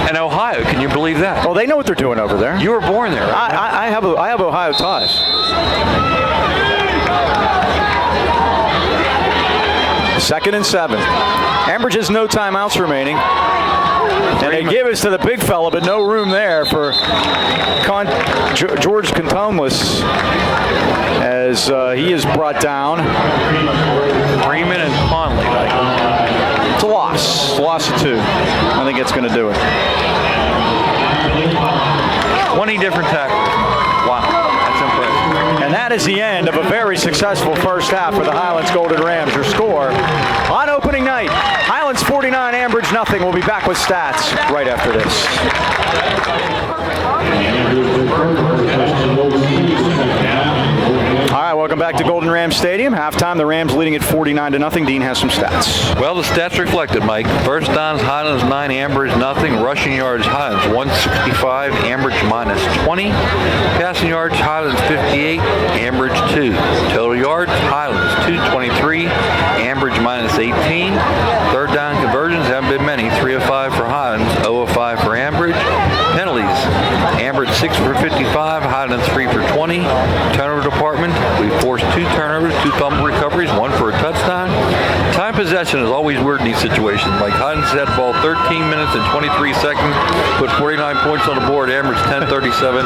And Ohio, can you believe that? Well, they know what they're doing over there. You were born there. Right? I have Ohio ties. Second and 7. Ambridge has no timeouts remaining. And they give us to the big fella, but no room there for George Cantonless as he is brought down. Freeman and Conley. It's a loss. It's a loss of 2. I think it's going to do it. 20 different tackles. Wow. That's impressive. And that is the end of a very successful first half for the Highlands Golden Rams. Your score on opening night, Highlands 49, Ambridge nothing. We'll be back with stats right after this. All right, welcome back to Golden Rams Stadium. Halftime, the Rams leading at 49-0. Dean has some stats. Well, the stats reflected, Mike. First downs, Highlands 9, Ambridge nothing. Rushing yards, Highlands 165, Ambridge minus 20. Passing yards, Highlands 58, Ambridge 2. Total yards, Highlands 223, Ambridge minus 18. Third down conversions haven't been many. 3 of 5 for Highlands, 0 of 5 for Ambridge. Penalties, Ambridge 6 for 55, Highlands 3 for 20. Turnover department, we forced 2 turnovers, 2 fumble recoveries, 1 for a touchdown. Time possession is always weird in these situations. Like Highlands had the ball 13 minutes and 23 seconds, put 49 points on the board. Ambridge 10-37,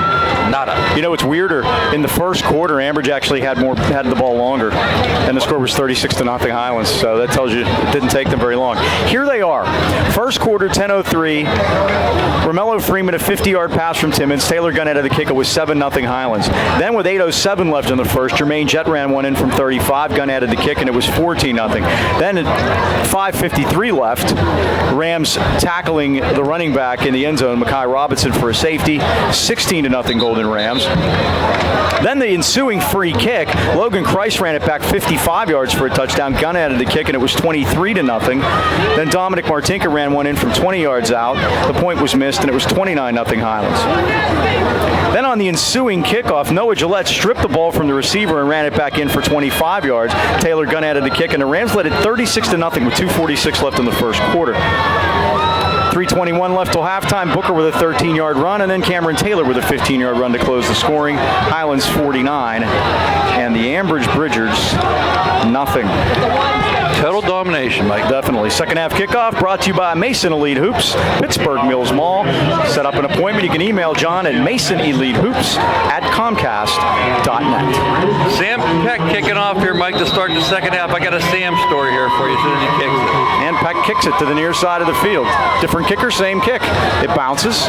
nada. You know, it's weirder. In the first quarter, Ambridge actually had the ball longer, and the score was 36-0 Highlands. So that tells you it didn't take them very long. Here they are. First quarter, 10:03. Romello Freeman, a 50-yard pass from Timmons. Taylor Gunnett of the kicker was 7-0 Highlands. Then with 8:07 left in the first, Jermaine Jett ran one in from 35. Gunn added the kick, and it was 14-0. Then at 5:53 left, Rams tackling the running back in the end zone, Mekhi Robinson, for a safety. 16-0 Golden Rams. Then the ensuing free kick, Logan Christ ran it back 55 yards for a touchdown. Gunn added the kick, and it was 23-0. Then Dominic Martinka ran one in from 20 yards out. The point was missed, and it was 29-0 Highlands. Then on the ensuing kickoff, Noah Gillette stripped the ball from the receiver and ran it back in for 25 yards. Taylor Gunn added the kick, and the Rams led it 36-0 with 2:46 left in the first quarter. 3:21 left till halftime. Booker with a 13-yard run, and then Cameron Taylor with a 15-yard run to close the scoring. Highlands 49, and the Ambridge Bridgers nothing. Total domination, Mike. Definitely. Second half kickoff brought to you by Mason Elite Hoops, Pittsburgh Mills Mall. Set up an appointment. You can email John at masonelitehoops@comcast.net. Sam Peck kicking off here, Mike, to start the second half. I got a Sam story here for you as soon as he kicks it. And Peck kicks it to the near side of the field. Different kicker, same kick. It bounces.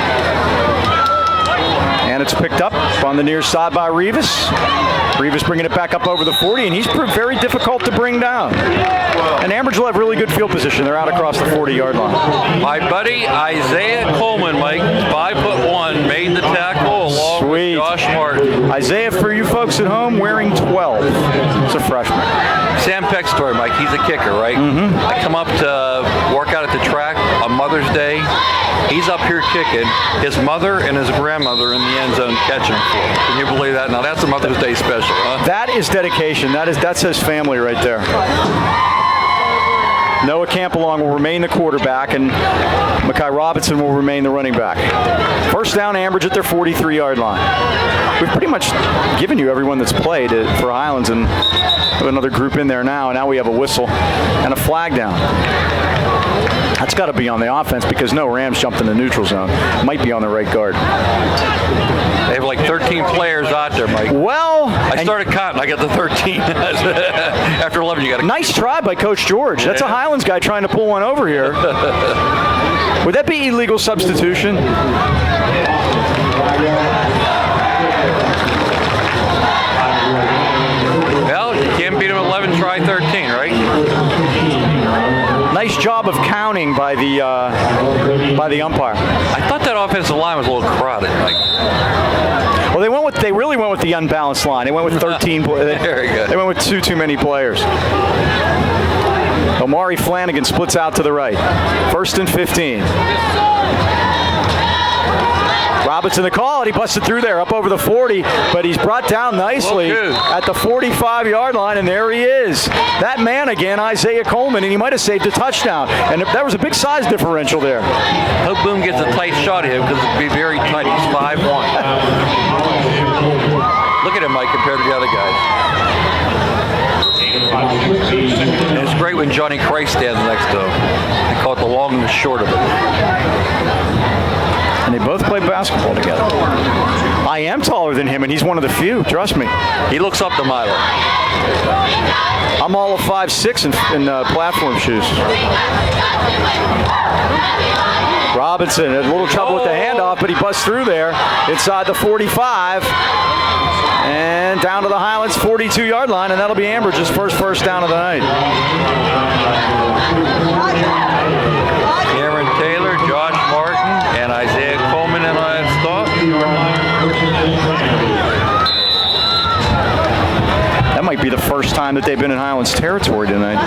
And it's picked up on the near side by Rivas. Rivas bringing it back up over the 40, and he's proved very difficult to bring down. And Ambridge will have really good field position. They're out across the 40-yard line. My buddy Isaiah Coleman, Mike, 5'1", made the tackle along along Sweet. with Josh Martin. Isaiah, for you folks at home, wearing 12. It's a freshman. Sam Peck's story, Mike. He's a kicker, right? Mm-hmm. I come up to work out at the track on Mother's Day. He's up here kicking. His mother and his grandmother in the end zone catching him for him. Can you believe that? Now that's a Mother's Day special, huh? That is dedication. That's his family right there. Noah Campbellong will remain the quarterback, and Mekhi Robinson will remain the running back. First down, Ambridge at their 43-yard line. We've pretty much given you everyone that's played for Highlands, and we have another group in there now. Now we have a whistle and a flag down. That's got to be on the offense because no Rams jumped in the neutral zone. Might be on the right guard. They have like 13 players out there, Mike. Well, I started counting. I got the 13. After 11, you got to. Nice try by Coach George. That's a Highlands guy trying to pull one over here. Would that be illegal substitution? Well, you can't beat him 11, try 13, right? Nice job of counting by the umpire. I thought that offensive line was a little crowded, Mike. Well, they really went with the unbalanced line. They went with 13. Very good. They went with too many players. Omari Flanagan splits out to the right. 1st and 15. Robinson the call, and he busted through there up over the 40, but he's brought down nicely at the 45-yard line, and there he is. That man again, Isaiah Coleman, and he might have saved a touchdown. And there was a big size differential there. Hope Boom gets a tight shot at him because it'd be very tight. He's 5'1". Look at him, Mike, compared to the other guys. And it's great when Johnny Christ stands next to him. They call it the long and the short of it. And they both play basketball together. I am taller than him, and he's one of the few. Trust me. He looks up to Milo. I'm all of 5'6" in platform shoes. Robinson had a little trouble with the handoff, but he busts through there inside the 45 and down to the Highlands 42-yard line, and that'll be Ambridge's first down of the night. Cameron Taylor, Josh Martin, and Isaiah Coleman in that stop. That might be the first time that they've been in Highlands territory tonight.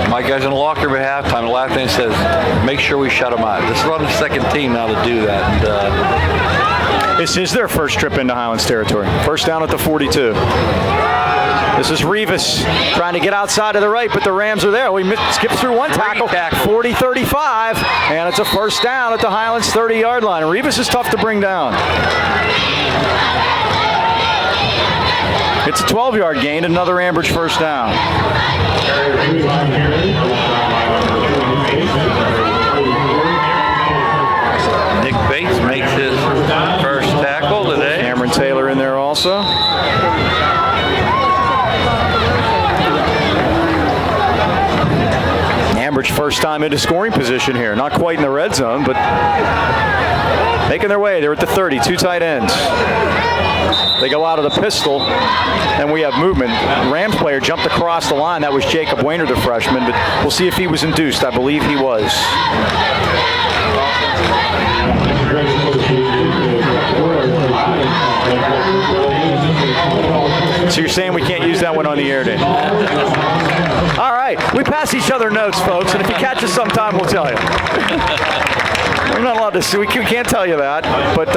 My guys in the locker room at halftime, the last thing says, make sure we shut them out. This is on the second team now to do that. And, this is their first trip into Highlands territory. First down at the 42. This is Rivas trying to get outside to the right, but the Rams are there. We skipped through one tackle, 40-35, and it's a first down at the Highlands 30-yard line. And Rivas is tough to bring down. It's a 12-yard gain, another Ambridge first down. Nick Bates makes his first tackle today. Cameron Taylor in there also. Ambridge first time into scoring position here. Not quite in the red zone, but making their way. They're at the 30, two tight ends. They go out of the pistol, and we have movement. Rams player jumped across the line. That was Jacob Wainer, the freshman, but we'll see if he was induced. I believe he was. So you're saying we can't use that one on the air, Dan? All right. We pass each other notes, folks, and if you catch us sometime, we'll tell you. We're not allowed to see. We can't tell you that. But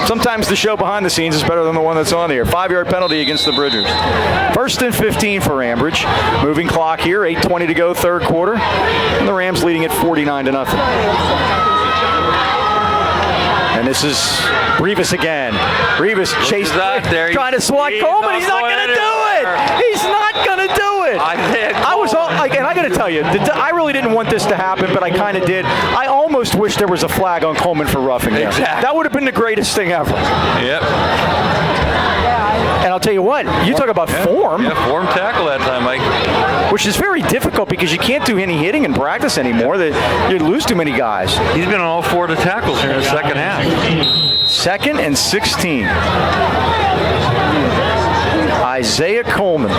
sometimes the show behind the scenes is better than the one that's on the air. 5-yard penalty against the Bridgers. 1st and 15 for Ambridge. Moving clock here. 8:20 to go, third quarter. And the Rams leading at 49-0. And this is Rivas again. Rivas chased out there, trying to swat Coleman. He's not going to do it. He's not going to do it. I was all, and I got to tell you, I really didn't want this to happen, but I kind of did. I almost wish there was a flag on Coleman for roughing him. Exactly. That would have been the greatest thing ever. Yep. And I'll tell you what, you talk about form. Yeah, form tackle that time, Mike. Which is very difficult because you can't do any hitting in practice anymore. You lose too many guys. He's been on all 4 of the tackles here in the second half. 2nd and 16. Isaiah Coleman.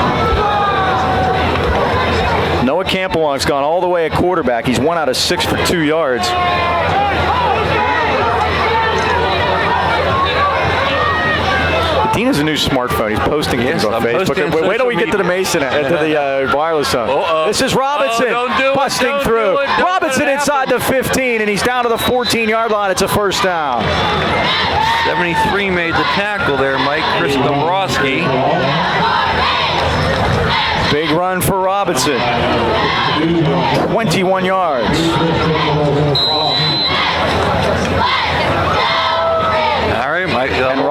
Noah Campbellong's gone all the way at quarterback. He's 1 out of 6 for 2 yards. Dean has a new smartphone. He's posting things on I'm Facebook. posting Wait till we social get to the Mason, to the wireless zone. This is Robinson don't do it, busting don't through. do it, don't Robinson let it inside the 15, and he's down to the 14-yard line. It's a first down. 73 made the tackle there, Mike. Chris Dombrowski. Big run for Robinson. 21 yards. All right, Mike. And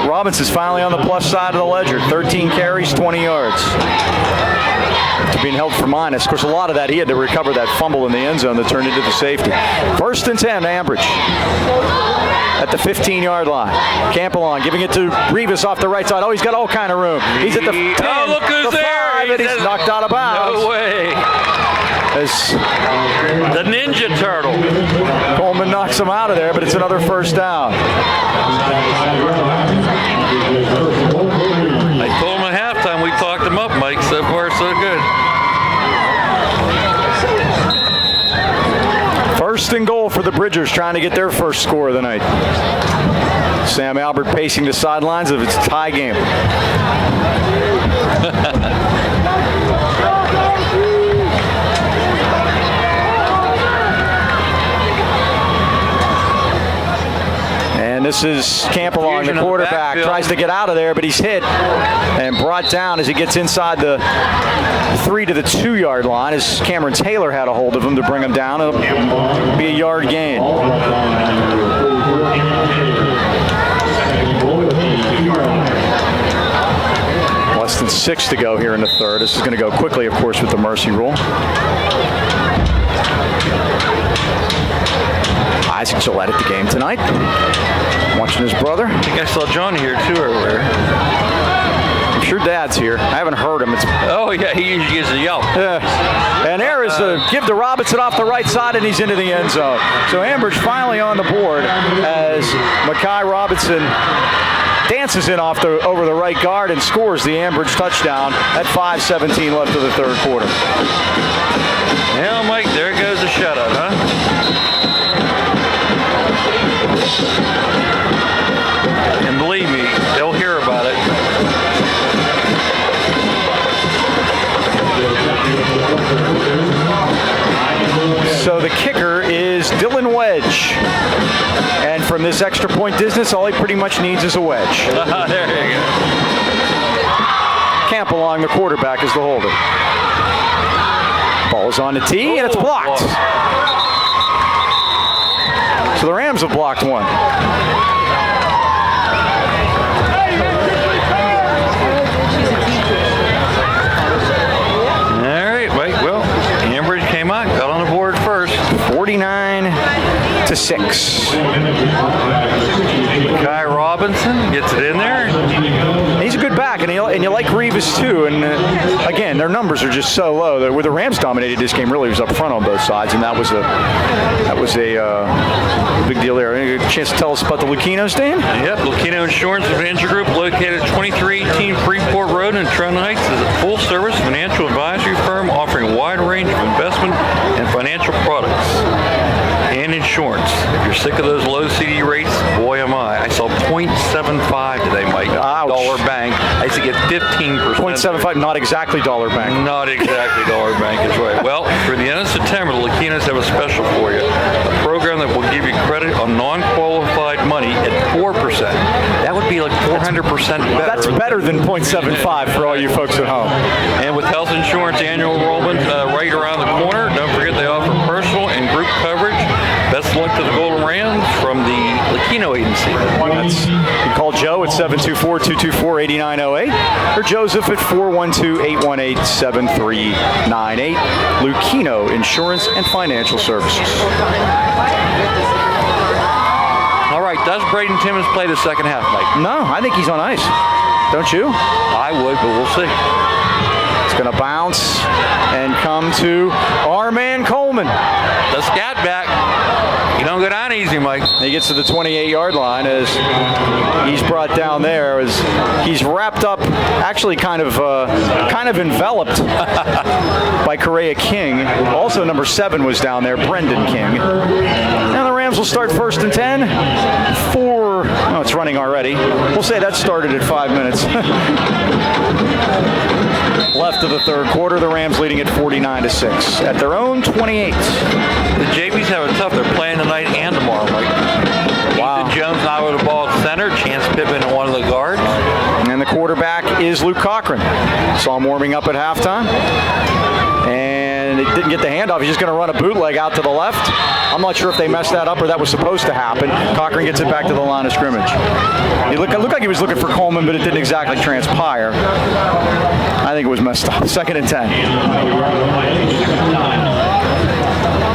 Robinson's finally on the plus side of the ledger. 13 carries, 20 yards. After being held for minus. Of course, a lot of that, he had to recover that fumble in the end zone that turned into the safety. 1st and 10, Ambridge. At the 15-yard line. Campbell giving it to Revis off the right side. Oh, he's got all kind of room. He's at the 10, oh, look who's the 5, there. and he's knocked out of bounds. No way. As The Ninja Turtle. Coleman knocks him out of there, but it's another first down. I told him at halftime we talked him up, Mike. So far, so good. 1st and goal for the Bridgers, trying to get their first score of the night. Sam Albert pacing the sidelines of its tie game. And this is Campbell, the quarterback, tries to get out of there, but he's hit and brought down as he gets inside the 3 to the 2-yard line, as Cameron Taylor had a hold of him to bring him down. It'll be a yard gain. Less than 6 to go here in the third. This is going to go quickly, of course, with the mercy rule. Isaac Gillette at the game tonight. Watching his brother. I think I saw John here too earlier. I'm sure Dad's here. I haven't heard him. Oh yeah, he usually gives a yelp. And there is a give to Robinson off the right side, and he's into the end zone. So Ambridge finally on the board as Mekhi Robinson dances in over the right guard and scores the Ambridge touchdown at 5:17 left of the third quarter. Yeah, Mike, there goes the shutout, huh? And believe me, they'll hear about it. So the kicker is Dylan Wedge. And from this extra point distance, all he pretty much needs is a wedge. There you go. Campbell, the quarterback, is the holder. Ball's on the tee, and it's blocked. So the Rams have blocked one. All right, Mike. Well, Ambridge came out, got on the board first. 49-6. Mekhi Robinson gets it in there. He's a good back, and you like Revis too. And again, their numbers are just so low. Where the Rams dominated this game, really was up front on both sides, and that was a big deal there. Any chance to tell us about the Luquinos, Dan? Yep, Lucchino Insurance Financial Group, located at 2318 Freeport Road in Trent Heights, is a full-service financial advisory firm offering a wide range of investment and financial products and insurance. If you're sick of those low CD rates, boy am I. I saw 0.75 today, Mike. Ouch. Dollar Bank. I used to get 15%. 0.75, not exactly Dollar Bank. Not exactly Dollar Bank is right. Well, through the end of September, the Luquinos have a special for you. A program that will give you credit on non-qualified money at 4%. That would be like 400% better. That's better than 0.75 for all you folks at home. And with health insurance annual enrollment right around the corner, don't forget they offer personal and group coverage. Best luck to the Golden Rams from the Luquino Agency. You can call Joe at 724-224-8908 or Joseph at 412-818-7398. Luquino Insurance and Financial Services. All right, does Braden Timmons play the second half, Mike? No, I think he's on ice. Don't you? I would, but we'll see. It's going to bounce and come to our man Coleman. The scat back. You don't go down easy, Mike. He gets to the 28-yard line as he's brought down there as he's wrapped up, actually kind of enveloped by Correa King. Also, number 7 was down there, Brendan King. Now the Rams will start 1st and 10 for, oh, it's running already. We'll say that started at 5 minutes. Left of the third quarter, the Rams leading at 49-6 at their own 28. The JVs have it tough. They're playing tonight and tomorrow, Mike. Wow. Ethan Jones now with the ball at center. Chance Pittman in one of the guards. And the quarterback is Luke Cochran. Saw him warming up at halftime. And it didn't get the handoff. He's just going to run a bootleg out to the left. I'm not sure if they messed that up or that was supposed to happen. Cochran gets it back to the line of scrimmage. It looked like he was looking for Coleman, but it didn't exactly transpire. I think it was messed up. 2nd and 10.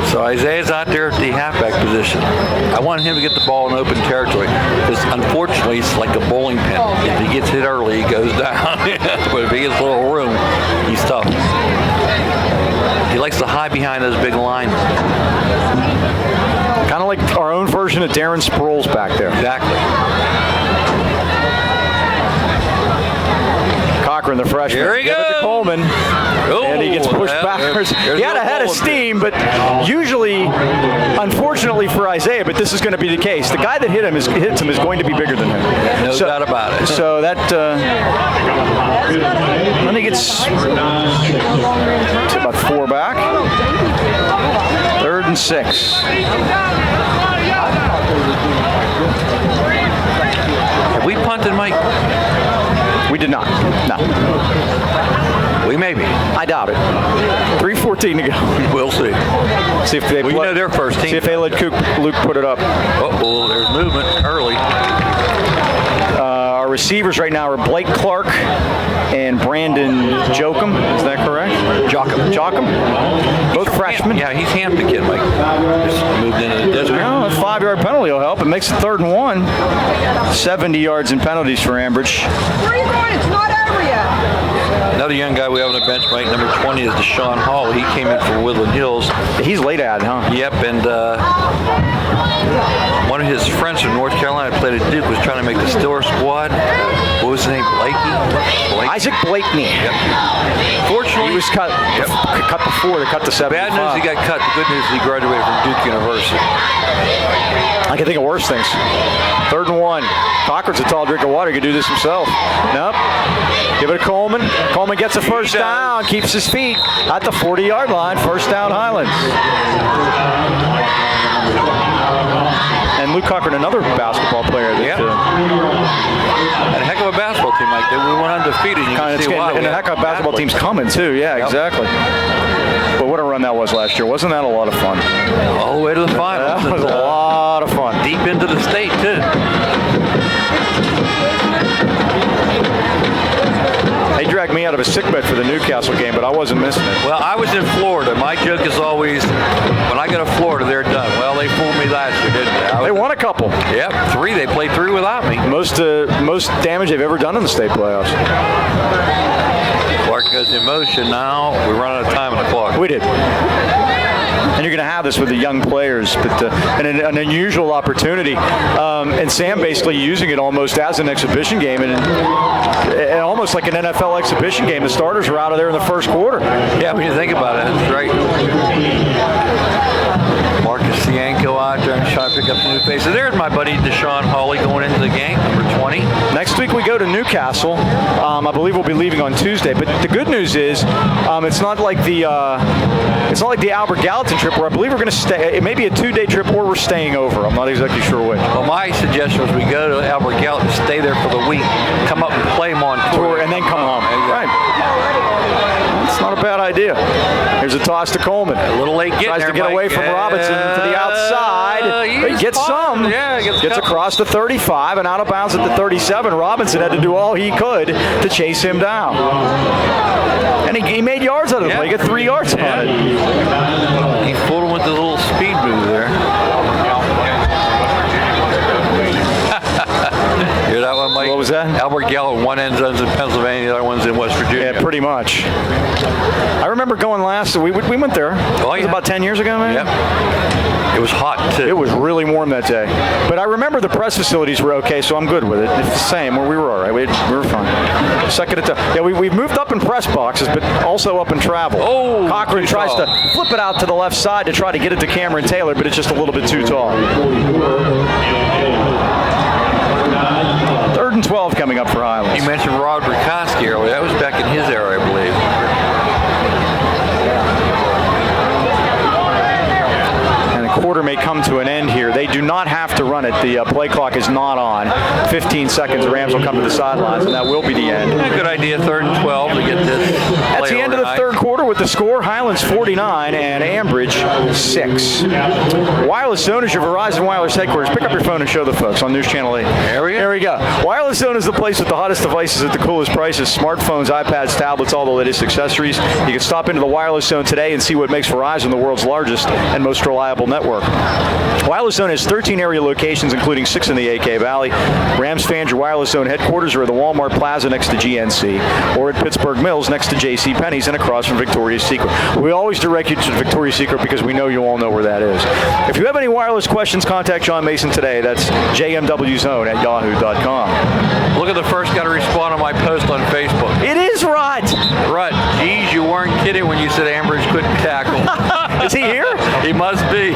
So Isaiah's out there at the halfback position. I want him to get the ball in open territory. Because unfortunately, it's like a bowling pin. If he gets hit early, he goes down. But if he gets a little room, he's tough. He likes to hide behind those big lines. Kind of like our own version of Darren Sproles back there. Exactly. Cochran, the freshman. Here he Give it to goes. Coleman. And he gets pushed backwards. He had a head of steam, but usually, unfortunately for Isaiah, but this is going to be the case. The guy that hits him is going to be bigger than him. No doubt about it. So that, I think it's about 4 back. 3rd and 6. Have we punted, Mike? We did not. No. We may be. I doubt it. 3:14 to go. We'll see. See if they Well, you know their first team. See if they let Luke put it up. Uh-oh, there's movement early. Our receivers right now are Blake Clark and Brandon Jokum. Is that correct? Jokum. Both freshmen. Yeah, he's Hampton kid, Mike. Just moved into the district. Well, a 5-yard penalty will help. It makes it 3rd and 1. 70 yards in penalties for Ambridge. Where are you going? It's not over yet. Another young guy we have on the bench, Mike, number 20 is Deshaun Hall. He came in from Woodland Hills. He's late ad, huh? Yep, and one of his friends from North Carolina played at Duke was trying to make the Stiller squad. What was his name? Blakey? Isaac Blakeney. Yep. Fortunately, He was cut before. They cut to 75. bad news he got cut. The good news is he graduated from Duke University. I can think of worse things. 3rd and 1. Cochran's a tall drink of water. He could do this himself. Nope. Give it to Coleman. Coleman gets a first down. Keeps his feet at the 40-yard line. 1st down, Highlands. And Luke Cochran, another basketball player. That, And a heck of a basketball team, Mike. We went undefeated. You can see why. and a heck of a basketball team's coming, too. Yeah, exactly. But what a run that was last year. Wasn't that a lot of fun? All the way to the finals. That was a lot of fun. Deep into the state, too. They dragged me out of a sickbed for the Newcastle game, but I wasn't missing it. Well, I was in Florida. My joke is always, when I go to Florida, they're done. Well, they fooled me last year, didn't they? They won a couple. Yep, 3. They played 3 without me. Most damage they've ever done in the state playoffs. Clark goes in motion now. We run out of time on the clock. We did. And you're going to have this with the young players, but an unusual opportunity. And Sam basically using it almost as an exhibition game, and almost like an NFL exhibition game. The starters were out of there in the 1st quarter. Yeah, when you think about it, that's right. Marcus Cianco out there and trying to pick up some new faces. There's my buddy Deshaun Hawley going into the game, number 20. Next week we go to Newcastle. I believe we'll be leaving on Tuesday. But the good news is, it's not like the Albert Gallatin trip where I believe we're going to stay. It may be a 2-day trip or we're staying over. I'm not exactly sure which. Well, my suggestion was we go to Albert Gallatin, stay there for the week, come up and play them on tour, and then come home. Right. It's not a bad idea. Here's a toss to Coleman. A little late getting Tries there, to get Mike. away from Robinson to the outside. He gets some. Yeah, gets across the 35 and out of bounds at the 37. Robinson had to do all he could to chase him down. And he made yards out of it. He got 3 yards on it. He fooled him with the little speed move there. Hear that one, Mike? What was was that? Albert Gallo, one end zone's in Pennsylvania, the other one's in West Virginia. Yeah, pretty much. I remember going last. We went there. Oh, It was about 10 years ago, man. Yep. It was hot too. It was really warm that day. But I remember the press facilities were okay, so I'm good with it. It's the same. We were all right. We were fine. Second at yeah, we've moved up in press boxes, but also up in travel. Oh, Cochran too tries tall. to flip it out to the left side to try to get it to Cameron Taylor, but it's just a little bit too tall. 3rd and 12 coming up for Highlands. You mentioned Rod Brikoski earlier. That was back in his era, I believe. Quarter may come to an end here. They do not have to run it. The play clock is not on. 15 seconds. The Rams will come to the sidelines, and that will be the end. Yeah, good idea, 3rd and 12 to get this. That's the end of the third quarter with the score. Highlands 49 and Ambridge 6. Wireless Zone is your Verizon Wireless headquarters. Pick up your phone and show the folks on News Channel 8. There we go. Wireless Zone is the place with the hottest devices at the coolest prices. Smartphones, iPads, tablets, all the latest accessories. You can stop into the Wireless Zone today and see what makes Verizon the world's largest and most reliable network. Wireless Zone has 13 area locations, including 6 in the AK Valley. Rams fans, your Wireless Zone headquarters are at the Walmart Plaza next to GNC, or at Pittsburgh Mills next to JCPenney's and across from Victoria's Secret. We always direct you to Victoria's Secret because we know you all know where that is. If you have any wireless questions, contact John Mason today. That's jmwzone@yahoo.com. Look at the first guy to respond on my post on Facebook. It is Rod. Rod, geez, you weren't kidding when you said Ambridge couldn't tackle. Is he here? He must be.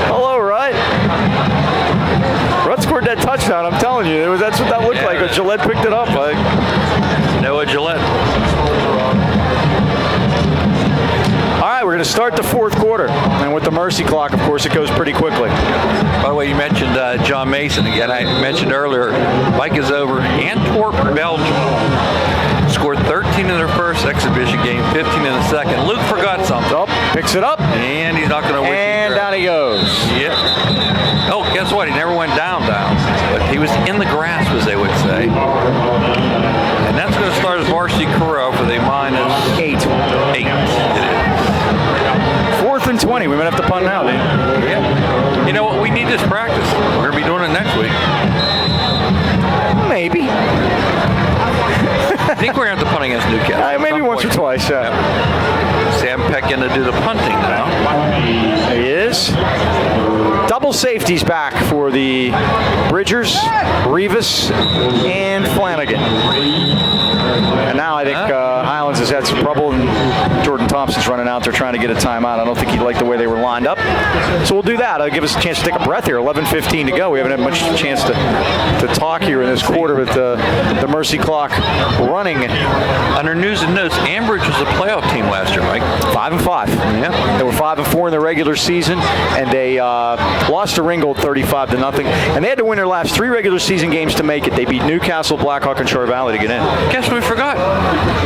Hello, Rod. Rod scored that touchdown. I'm telling you, that's what that looked like when Gillette picked it up. Noah Gillette. All right, we're going to start the fourth quarter. And with the mercy clock, of course, it goes pretty quickly. By the way, you mentioned John Mason again. I mentioned earlier, Mike is over Antwerp, Belgium. Scored 13 in their first exhibition game, 15 in the second. Luke forgot something. Oh, picks it up. And he's not going to win. And down he goes. Yep. Oh, guess what? He never went down. But he was in the grasp, as they would say. And that's going to start his varsity career for the -8. 8. It is. 4th and 20. We might have to punt now, dude. Yeah. You know what? We need this practice. We're going to be doing it next week. Maybe. I think we're going to have to punt against Newcastle. Maybe once or twice, yeah. Yep. Sam Peck in to do the punting now. There he is. Double safeties back for the Bridgers, Rivas, and Flanagan. And now I think Highlands has had some trouble, and Jordan Thompson's running out there trying to get a timeout. I don't think he liked the way they were lined up. So we'll do that. It'll give us a chance to take a breath here. 11:15 to go. We haven't had much chance to talk here in this quarter with the mercy clock running. Under news and notes, Ambridge was a playoff team last year, Mike. 5-5. Yeah. They were 5-4 in the regular season, and they lost to Ringgold 35-0. And they had to win their last 3 regular season games to make it. They beat Newcastle, Blackhawk, and Char Valley to get in. Guess what we forgot?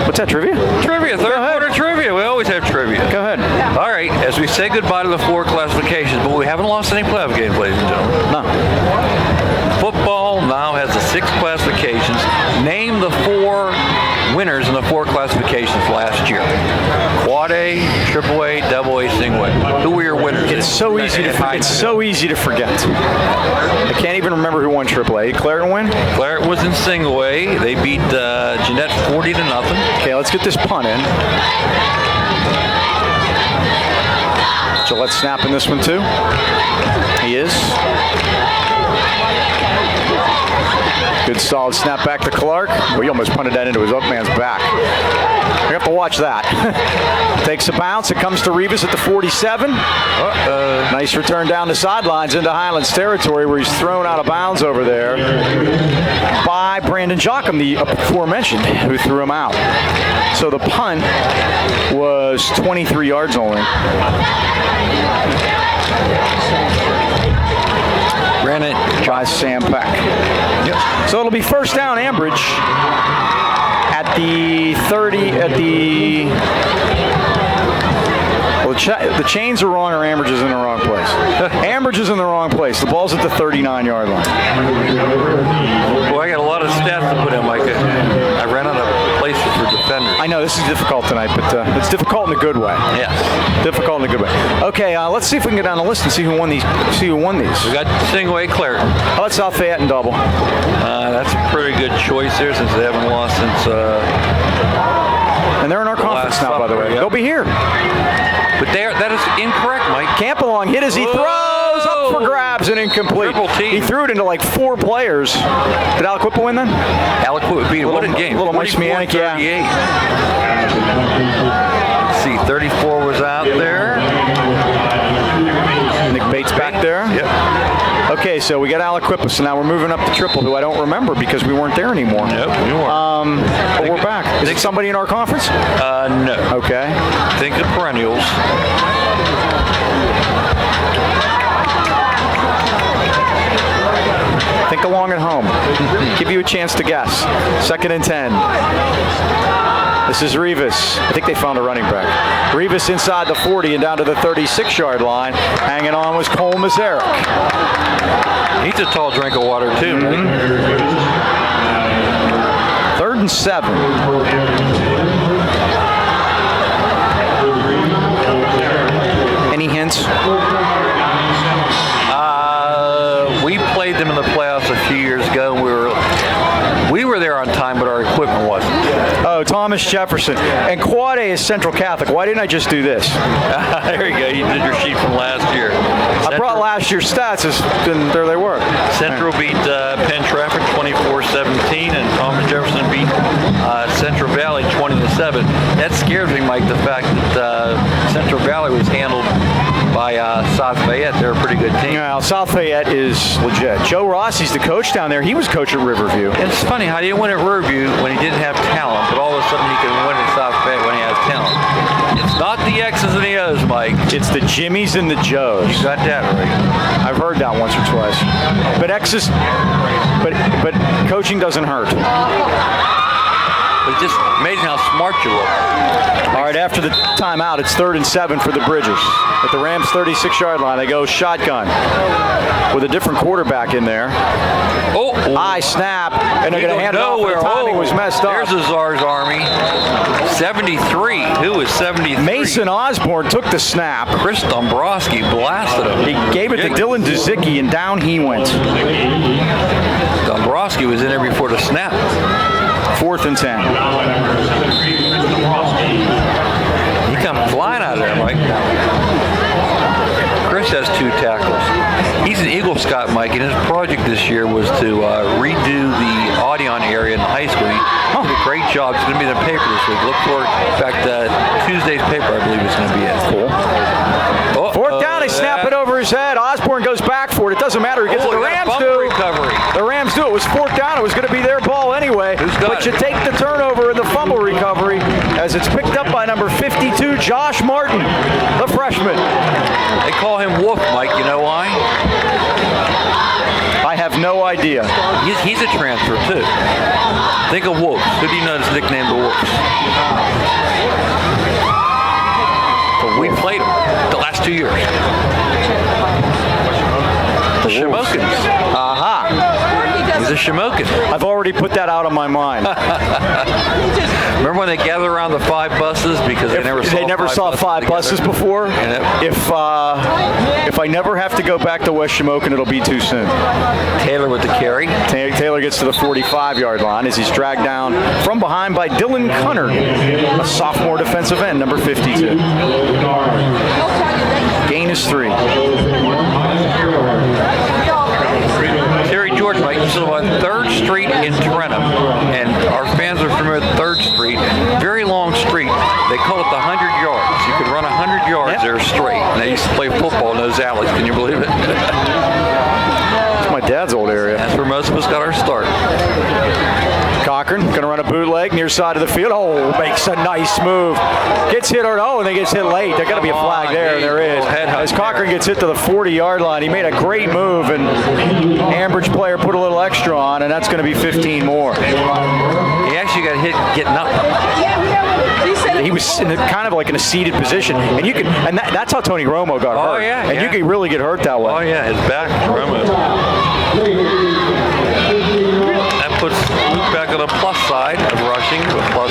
What's that, trivia? Trivia, third quarter trivia. We always have trivia. Go ahead. All right, as we say goodbye to the 4 classifications, but we haven't lost any playoff games, ladies and gentlemen. No. Football now has the 6 classifications. Name the 4 winners in the 4 classifications last year. Quad A, Triple A, Double A, Single A. Who were your winners? It's so easy to forget. It's so easy to forget. I can't even remember who won Triple A. Did Claret win? Claret was in Single A. They beat Jeanette 40-0. Okay, let's get this punt in. Gillette snapping this one too. He is. Good solid snap back to Clark. Well, he almost punted that into his up man's back. We have to watch that. Takes a bounce. It comes to Rivas at the 47. Nice return down the sidelines into Highlands territory where he's thrown out of bounds over there by Brandon Jocham, the aforementioned, who threw him out. So the punt was 23 yards only. Brandon By Sam Peck. Yep. So it'll be first down Ambridge at the 30, the chains are wrong, or Ambridge is in the wrong place. Ambridge is in the wrong place. The ball's at the 39-yard line. Boy, I got a lot of stats to put in, Mike. I ran out of places for defenders. I know this is difficult tonight, but it's difficult in a good way. Yes. Difficult in a good way. Okay, let's see if we can get down the list and see who won these. We got Singway Clareton. How about South Fayette and double? That's a pretty good choice there since they haven't lost since. And they're in our conference now, by the way. Yep. They'll be here. But that is incorrect, Mike. Campalong hit as he throws up for grabs and incomplete. Triple team. He threw it into like 4 players. Did Aliquippa win then? Aliquippa beat what a game. Little Mike Smianik, yeah. Let's see, 34 was out there. Nick Bates back there. Yep. Okay, so we got Aliquippa, so now we're moving up to triple, who I don't remember because we weren't there anymore. Yep, we weren't. But we're back. Is it somebody in our conference? No. Okay. Think of perennials. Think along at home. Give you a chance to guess. 2nd and 10. This is Rivas. I think they found a running back. Rivas inside the 40 and down to the 36-yard line. Hanging on was Cole Mazarek. He's a tall drink of water, too. Mm-hmm. 3rd and 7. Any hints? We played them in the playoffs a few years ago, and we were there on time, but our equipment wasn't. Oh, Thomas Jefferson. And Quad A is Central Catholic. Why didn't I just do this? There you go. You did your sheet from last year. I brought last year's stats, and there they were. Central beat Penn Trafford 24-17, and Thomas Jefferson beat Central Valley 20-7. That scares me, Mike, the fact that Central Valley was handled by South Fayette. They're a pretty good team. Yeah, South Fayette is legit. Joe Rossi's the coach down there. He was coach at Riverview. And it's funny how he didn't win at Riverview when he didn't have talent, but all of a sudden he can win at South Fayette when he has talent. It's not the X's and the O's, Mike. It's the Jimmies and the Joes. You got that right. I've heard that once or twice. But X's, but coaching doesn't hurt. It's just amazing how smart you look. All right, after the timeout, it's 3rd and 7 for the Bridgers. At the Rams' 36-yard line, they go shotgun with a different quarterback in there. High snap, and they're going to hand it off. The timing was messed up. There's a Czar's Army. 73. Who was 73? Mason Osborne took the snap. Chris Dombrowski blasted him. He gave it to Dylan Dzicki, and down he went. Dombrowski was in there before the snap. 4th and 10. He comes flying out of there, Mike. Chris has 2 tackles. He's an Eagle Scout, Mike, and his project this year was to redo the Audion area in the high school. He did a great job. It's going to be in the paper this week. Look for it. In fact, Tuesday's paper, I believe, is going to be it. Cool. 4th down, they snap it over his head. Osborne goes back for it. It doesn't matter. He gets it. The Rams do. Recovery. The Rams do. It was 4th down. It was going to be their ball anyway. But you take the turnover and the fumble recovery as it's picked up by number 52, Josh Martin, the freshman. They call him Wolf, Mike. You know why? I have no idea. He's a transfer, too. Think of Wolves. Who do you know that's nicknamed the Wolves? We played them the last 2 years. The Shimokins. Aha. He's a Shimokin. I've already put that out of my mind. Remember when they gathered around the 5 buses because they never saw 5 buses before? If I never have to go back to West Shamokin, it'll be too soon. Taylor with the carry. Taylor gets to the 45-yard line as he's dragged down from behind by Dylan Cunnard, a sophomore defensive end, number 52. Gain is 3. Terry George, Mike, this is on 3rd Street in Trenton, and our fans are familiar with 3rd Street. Very long street. They call it the 100 yards. You could run 100 yards there straight. And they used to play football in those alleys. Can you believe it? It's my dad's old area. That's where most of us got our start. Cochran going to run a bootleg near side of the field. Oh, makes a nice move. Gets hit and then gets hit late. There's got to be a flag there. There is. As Cochran gets hit to the 40-yard line, he made a great move, and Ambridge player put a little extra on, and that's going to be 15 more. He actually got hit getting up. He was kind of like in a seated position, and that's how Tony Romo got hurt. Yeah, and you could really get hurt that way. Oh yeah, his back, Romo. That puts Luke back on the plus side of rushing with +1.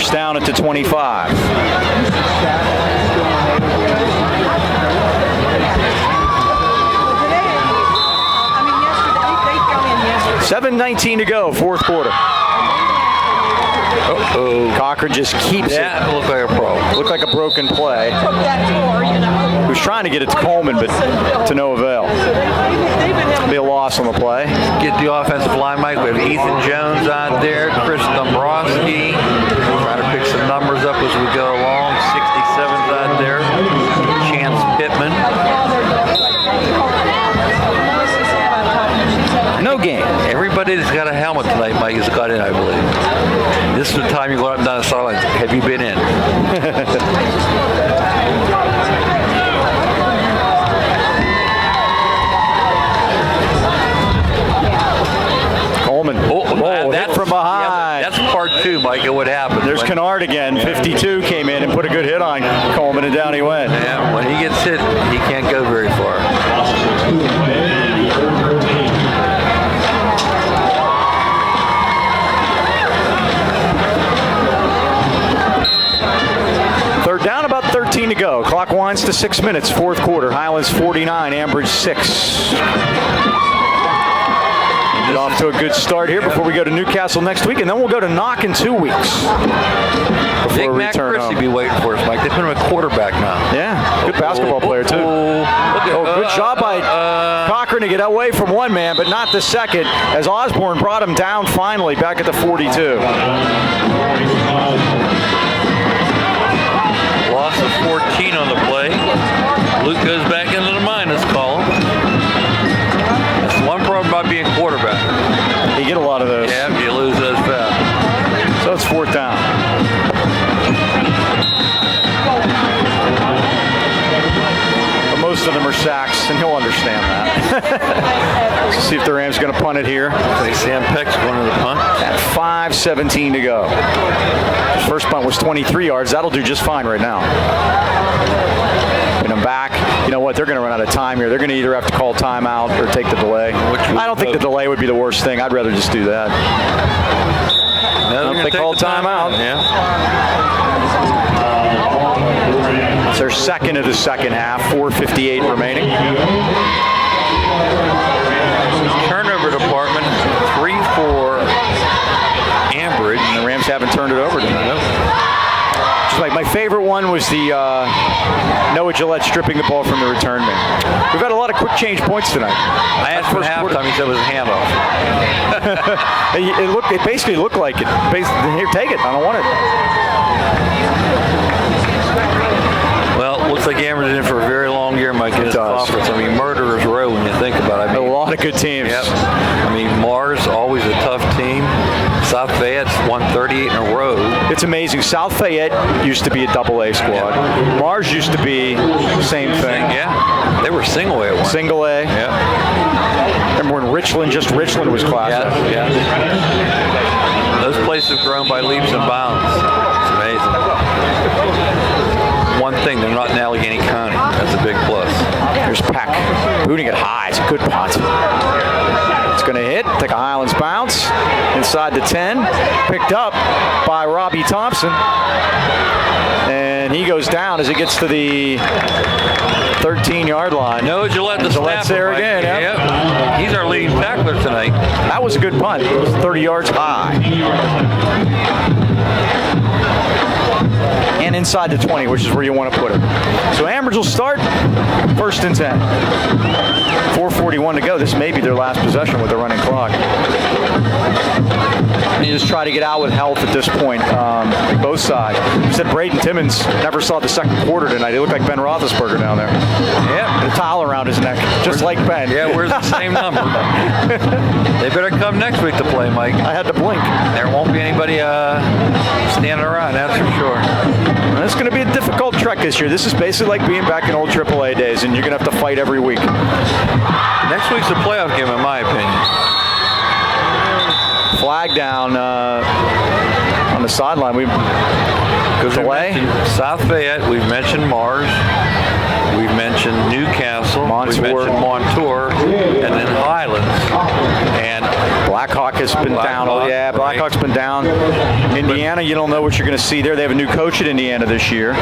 First down at the 25. Yesterday, 7:19 to go, fourth quarter. Cochran just keeps it. That looked like a pro. Looked like a broken play. took that tour, He was trying to get it to Coleman, but to no avail. Be a loss on the play. Get the offensive line, Mike. We have Ethan Jones out there, Chris Dombrowski. Trying to pick some numbers up as we go along. 67's out there. Chance Pittman. No game. Everybody that's got a helmet tonight, Mike, has got in, I believe. This is the time you go up and down the sidelines. Have you been in? Coleman. Hit from behind. Yeah, that's part two, Mike, of what happened. There's Kennard again. 52 came in and put a good hit on Coleman, and down he went. Yeah, when he gets hit, he can't go very far. Third down, about 13 to go. Clock winds to 6 minutes, fourth quarter. Highlands 49, Ambridge 6. Get off to a good start here before we go to Newcastle next week, and then we'll go to Knock in 2 weeks. Big Mac Christie be waiting for us, Mike. They put him at quarterback now. Yeah, good basketball player, too. Good job by Cochran to get away from one man, but not the second, as Osborne brought him down finally back at the 42. Loss of 14 on the play. Luke goes back into the minus column. That's one problem about being quarterback. You get a lot of those. Yeah, you lose those fast. So it's fourth down. But most of them are sacks, and he'll understand that. Let's see if the Rams are going to punt it here. I think Sam Peck's going to the punt. At 5:17 to go. His first punt was 23 yards. That'll do just fine right now. And I'm back. You know what? They're going to run out of time here. They're going to either have to call timeout or take the delay. I don't think the delay would be the worst thing. I'd rather just do that. No, They call timeout. Yeah. It's their second of the second half. 4:58 remaining. Turnover department, 3 for Ambridge. And the Rams haven't turned it over tonight. Nope. Just like my favorite one was the Noah Gillette stripping the ball from the return man. We've had a lot of quick change points tonight. I asked him at halftime, he said it was a handoff. It basically looked like it. Here, take it. I don't want it. Well, looks like Ambridge is in for a very long year, Mike, in this conference. I mean, murderer's row when you think about it. I mean, a lot of good teams. Yep. I mean, Mars, always a tough team. South Fayette's won 38 in a row. It's amazing. South Fayette used to be a double-A squad. Mars used to be the same thing. Yeah. They were single A at one. Single A. Yeah. Remember when Richland was classic? Yeah. Those places have grown by leaps and bounds. It's amazing. One thing, they're not in Allegheny County. That's a big plus. Here's Peck. Booting it high. It's a good punt. It's going to hit. Take a Highlands bounce. Inside the 10. Picked up by Robbie Thompson. And he goes down as he gets to the 13-yard line. No, Gillette the Gillette's there again. Yep. He's our leading tackler tonight. That was a good punt. It was 30 yards high. And inside the 20, which is where you want to put it. So Ambridge will start first and 10. 4:41 to go. This may be their last possession with the running clock. And you just try to get out with health at this point, both sides. You said Braden Timmons never saw the second quarter tonight. He looked like Ben Roethlisberger down there. Yeah. The towel around his neck, just like Ben. Yeah, where's the same number? They better come next week to play, Mike. I had to blink. There won't be anybody standing around, that's for sure. And it's going to be a difficult trek this year. This is basically like being back in old AAA days, and you're going to have to fight every week. Next week's a playoff game, in my opinion. Flag down on the sideline. Goes away. South Fayette, we've mentioned Mars. We've mentioned Newcastle. Montour. We've mentioned Montour. And then Highlands. And Blackhawk has been down. Oh, yeah, Blackhawk's been down. Indiana, you don't know what you're going to see there. They have a new coach at Indiana this year.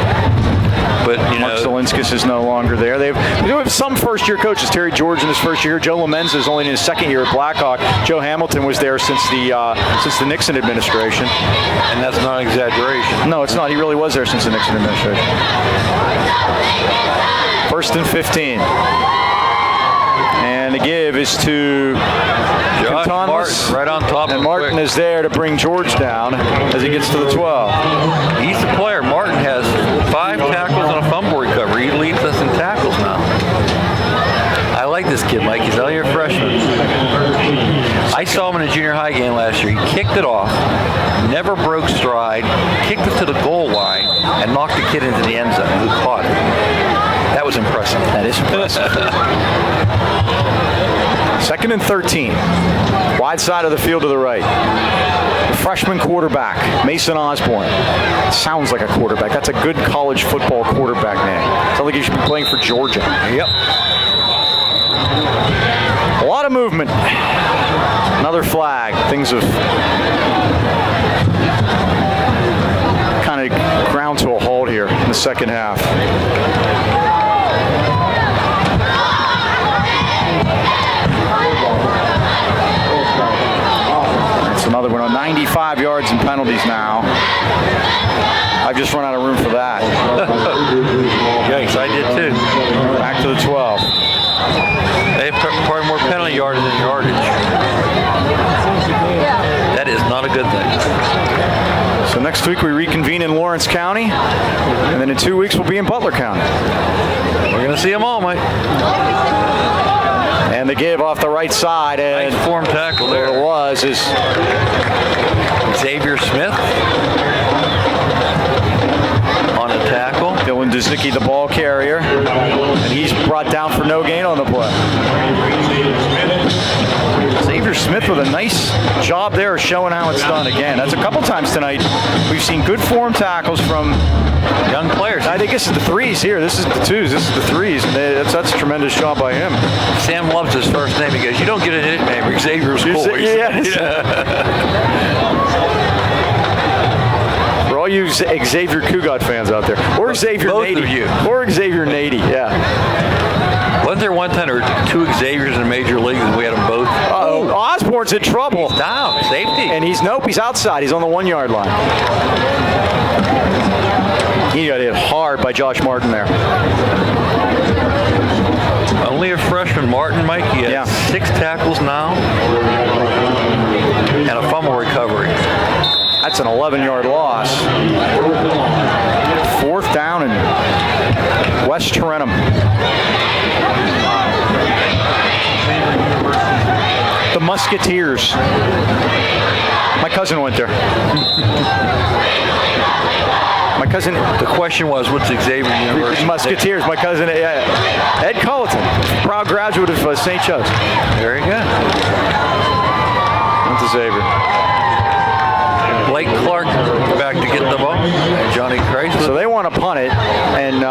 But, you Mark know, Zelinskas is no longer there. They have some first-year coaches. Terry George in his first year. Joe Lamenza is only in his second year at Blackhawk. Joe Hamilton was there since the Nixon administration. and that's not an exaggeration. No, it's not. He really was there since the Nixon administration. 1st and 15. And the give is to Josh Thomas. Martin right on top of And him Martin quick. is there to bring George down as he gets to the 12. He's the player. Martin has 5 tackles and a fumble recovery. He leads us in tackles now. I like this kid, Mike. He's only a freshman. I saw him in a junior high game last year. He kicked it off, never broke stride, kicked it to the goal line, and knocked the kid into the end zone. Who caught it? That was impressive. That is impressive. 2nd and 13. Wide side of the field to the right. The freshman quarterback, Mason Osborne. Sounds like a quarterback. That's a good college football quarterback name. Sounds like he should be playing for Georgia. Yep. A lot of movement. Another flag. Things have kind of ground to a halt here in the second half. That's another one on 95 yards and penalties now. I've just run out of room for that. Yikes, I did too. Back to the 12. They have probably more penalty yardage than yardage. That is not a good thing. So next week we reconvene in Lawrence County, and then in 2 weeks we'll be in Butler County. We're going to see them all, Mike. And the give off the right side, and Nice form tackle there there. it was is Xavier Smith on a tackle. Dylan Duznicki, the ball carrier, and he's brought down for no gain on the play. Xavier Smith with a nice job there showing how it's done again. That's a couple times tonight. We've seen good form tackles from Young players. I think this is the 3s here. This is the 2s. This is the 3s. And that's a tremendous job by him. Sam loves his first name. He goes, you don't get a nickname. Xavier's cool. Yes. For all you Xavier Cugat fans out there, or Xavier Both Nady, of you. or Xavier Nady, yeah. Wasn't there one time there were 2 Xaviers in Major League and we had them both? Uh-oh, Osborne's in trouble. Down. Safety. And he's outside. He's on the 1 yard line. He got hit hard by Josh Martin there. Only a freshman, Martin, Mike. He has 6 tackles now and a fumble recovery. That's an 11-yard loss. 4th down in West Tarentum. The Musketeers. My cousin went there. My cousin. The question was, what's Xavier University? Musketeers. My cousin, Ed Culleton, proud graduate of St. Joe's. Very good. Went to Xavier. Blake Clark back to get the ball. And Johnny Chrysler. So they want to punt it, and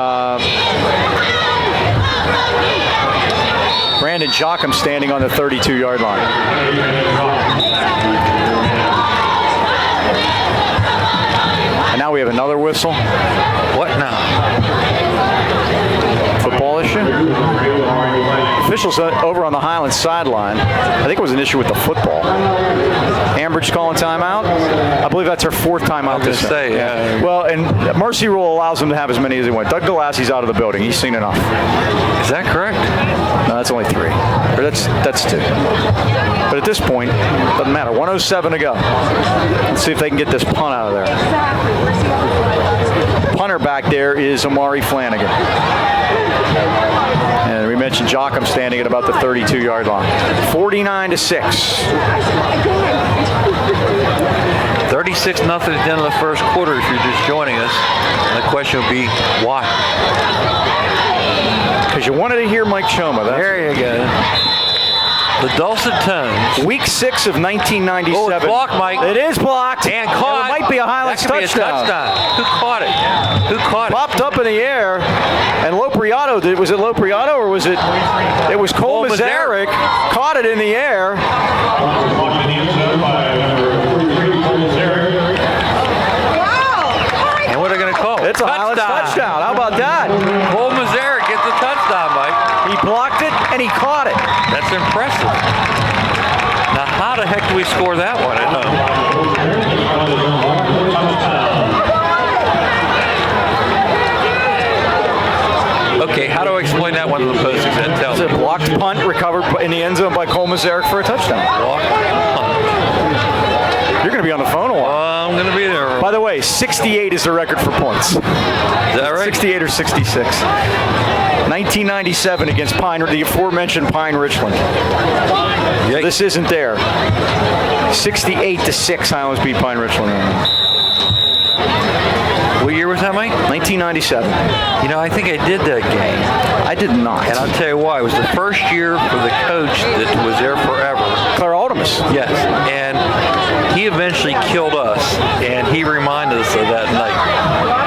Brandon Jocham standing on the 32-yard line. And now we have another whistle. What now? Football issue. Officials over on the Highlands sideline. I think it was an issue with the football. Ambridge calling timeout. I believe that's her 4th timeout this say, yeah. Well, and mercy rule allows them to have as many as they want. Doug Galassi's out of the building. He's seen enough. Is that correct? No, that's only 3. Or that's 2. But at this point, doesn't matter. 1:07 to go. Let's see if they can get this punt out of there. Punter back there is Amari Flanagan. And we mentioned Jocham standing at about the 32-yard line. 49-6. 36-0 at the end of the first quarter if you're just joining us. And the question would be, why? Because you wanted to hear Mike Choma. There you go. The dulcet tones. Week 6 of 1997. Oh, it's blocked, Mike. It is blocked. And caught. It might be a Highlands That could be a touchdown. Who caught it? Who caught it? Popped up in the air, and Lopriato, was it Lopriato or was it? It was Cole Mazarek. Caught it in the air. And what are they going to call? It's a Highlands touchdown. How about that? Cole Mazarek gets a touchdown, Mike. He blocked it and he caught it. That's impressive. Now, how the heck do we score that one at home? Okay, how do I explain that one to the post exec? Tell It's a me. blocked punt recovered in the end zone by Cole Mazarek for a touchdown. Blocked punt. You're going to be on the phone a while. I'm going to be there. By the way, 68 is the record for points. Is that right? 68 or 66. 1997 against the aforementioned Pine Richland. Yikes. This isn't there. 68-6, Highlands beat Pine Richland. What year was that, Mike? 1997. You know, I think I did that game. I did not. And I'll tell you why. It was the first year for the coach that was there forever. Claire Aldemus. Yes. And he eventually killed us. And he reminded us of that night.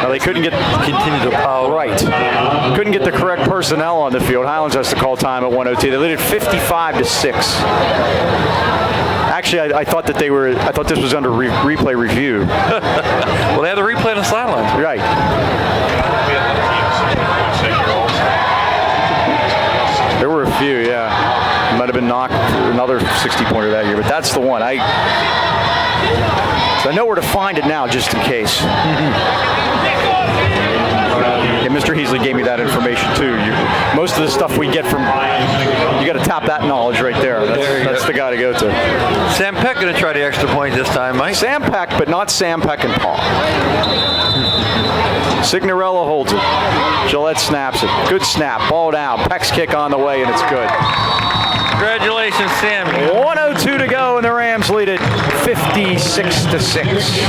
Well, they couldn't Continue to pile. right. Couldn't get the correct personnel on the field. Highlands has to call time at 1:02. They led it 55-6. Actually, I thought that I thought this was under replay review. Well, they had the replay on the sidelines. Right. There were a few, yeah. Might have been knocked another 60-pointer that year, but that's the one. So I know where to find it now, just in case. Yeah, Mr. Heasley gave me that information too. Most of the stuff we get from, you got to tap that knowledge right there. That's the guy to go to. Sam Peck going to try the extra point this time, Mike. Sam Peck, but not Sam Peck and Paul. Signorella holds it. Gillette snaps it. Good snap. Ball down. Peck's kick on the way, and it's good. Congratulations, Sam. 1:02 to go, and the Rams lead it 56-6.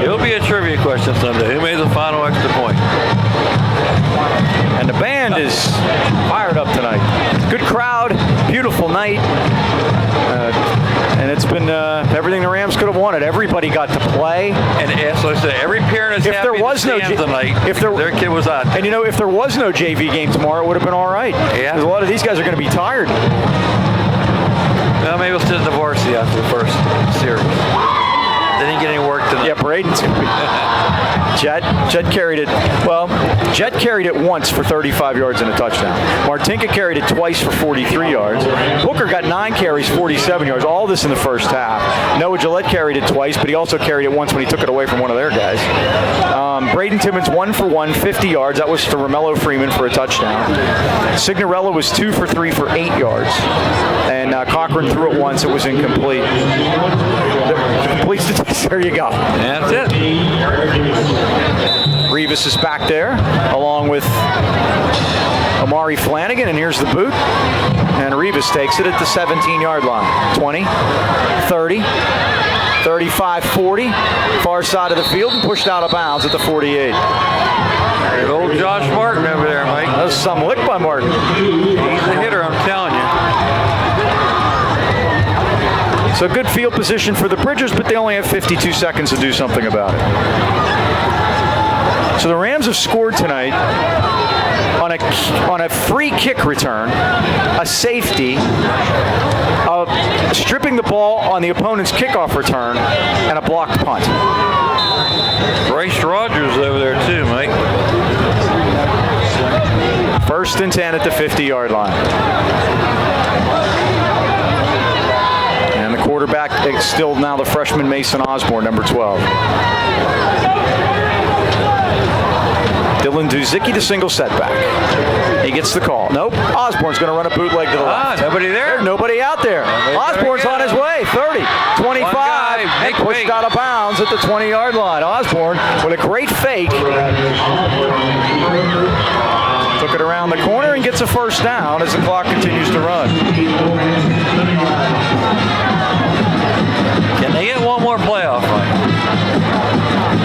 It'll be a trivia question someday. Who made the final extra point? And the band is fired up tonight. Good crowd, beautiful night. And it's been everything the Rams could have wanted. Everybody got to play. And as I said, every parent is If happy there was to no stand tonight. Their kid was out. And you know, if there was no JV game tomorrow, it would have been all right. Yeah. 'Cause a lot of these guys are going to be tired. Well, maybe we'll sit in the varsity after the first series. They didn't get any work tonight. Yeah, Braden's going to be. Jet carried it. Well, Jet carried it once for 35 yards and a touchdown. Martinka carried it twice for 43 yards. Booker got 9 carries, 47 yards. All this in the first half. Noah Gillette carried it twice, but he also carried it once when he took it away from one of their guys. Braden Timmons 1 for 1, 50 yards. That was to Romello Freeman for a touchdown. Signorella was 2 for 3 for 8 yards. And Cochran threw it once. It was incomplete. Complete statistics. There you go. That's it. Revis is back there, along with Amari Flanagan, and here's the boot. And Revis takes it at the 17-yard line. 20, 30, 35, 40, far side of the field, and pushed out of bounds at the 48. There's old Josh Martin over there, Mike. That was some lick by Martin. He's a hitter, I'm telling you. So good field position for the Bridgers, but they only have 52 seconds to do something about it. So the Rams have scored tonight on a free kick return, a safety, stripping the ball on the opponent's kickoff return, and a blocked punt. Bryce Rogers over there too, Mike. 1st and 10 at the 50-yard line. And the quarterback is still now the freshman Mason Osborne, number 12. Dylan Duzicki to single setback. He gets the call. Nope. Osborne's going to run a bootleg to the left. Nobody there? There's nobody out there. Osborne's on his way. 30, 25, and pushed out of bounds at the 20-yard line. Osborne with a great fake. Took it around the corner and gets a first down as the clock continues to run. Can they get one more playoff run?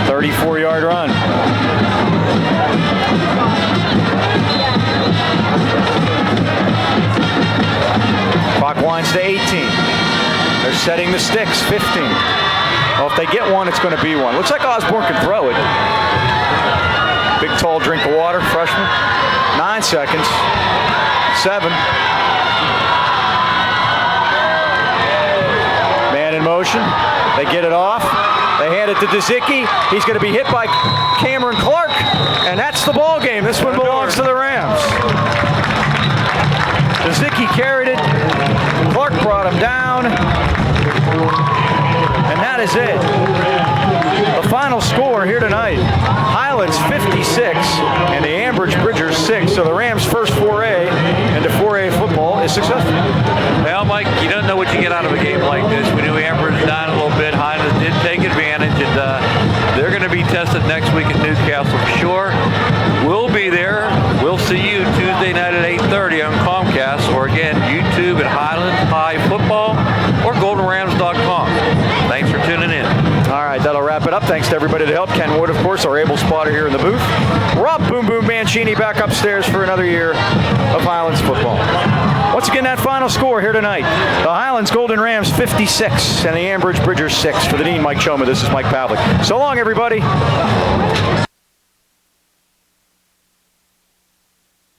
34-yard run. They're setting the sticks. 15. Well, if they get one, it's going to be one. Looks like Osborne can throw it. Big, tall drink of water, freshman. 9 seconds. 7. Man in motion. They get it off. They hand it to Dzicki. He's going to be hit by Cameron Clark, and that's the ball game. This one belongs to the Rams. Dzicki carried it. Clark brought him down, and that is it. The final score here tonight: Highlands 56 and the Ambridge Bridgers 6. So the Rams' first foray into 4A football is successful. Well, Mike, you don't know what you get out of a game like this. We knew Ambridge down a little bit. Highlands did take advantage, and they're going to be tested next week at Newcastle for sure. We'll be there. We'll see you Tuesday night at 8:30 on Comcast, or again, YouTube at Highlands High Football or GoldenRams.com. Thanks for tuning in. All right, that'll wrap it up. Thanks to everybody that helped. Ken Wood, of course, our able spotter here in the booth. Rob Boom Boom Mancini back upstairs for another year of Highlands football. Once again, that final score here tonight: the Highlands Golden Rams 56 and the Ambridge Bridgers 6. For the Dean, Mike Choma, this is Mike Pavlik. So long, everybody.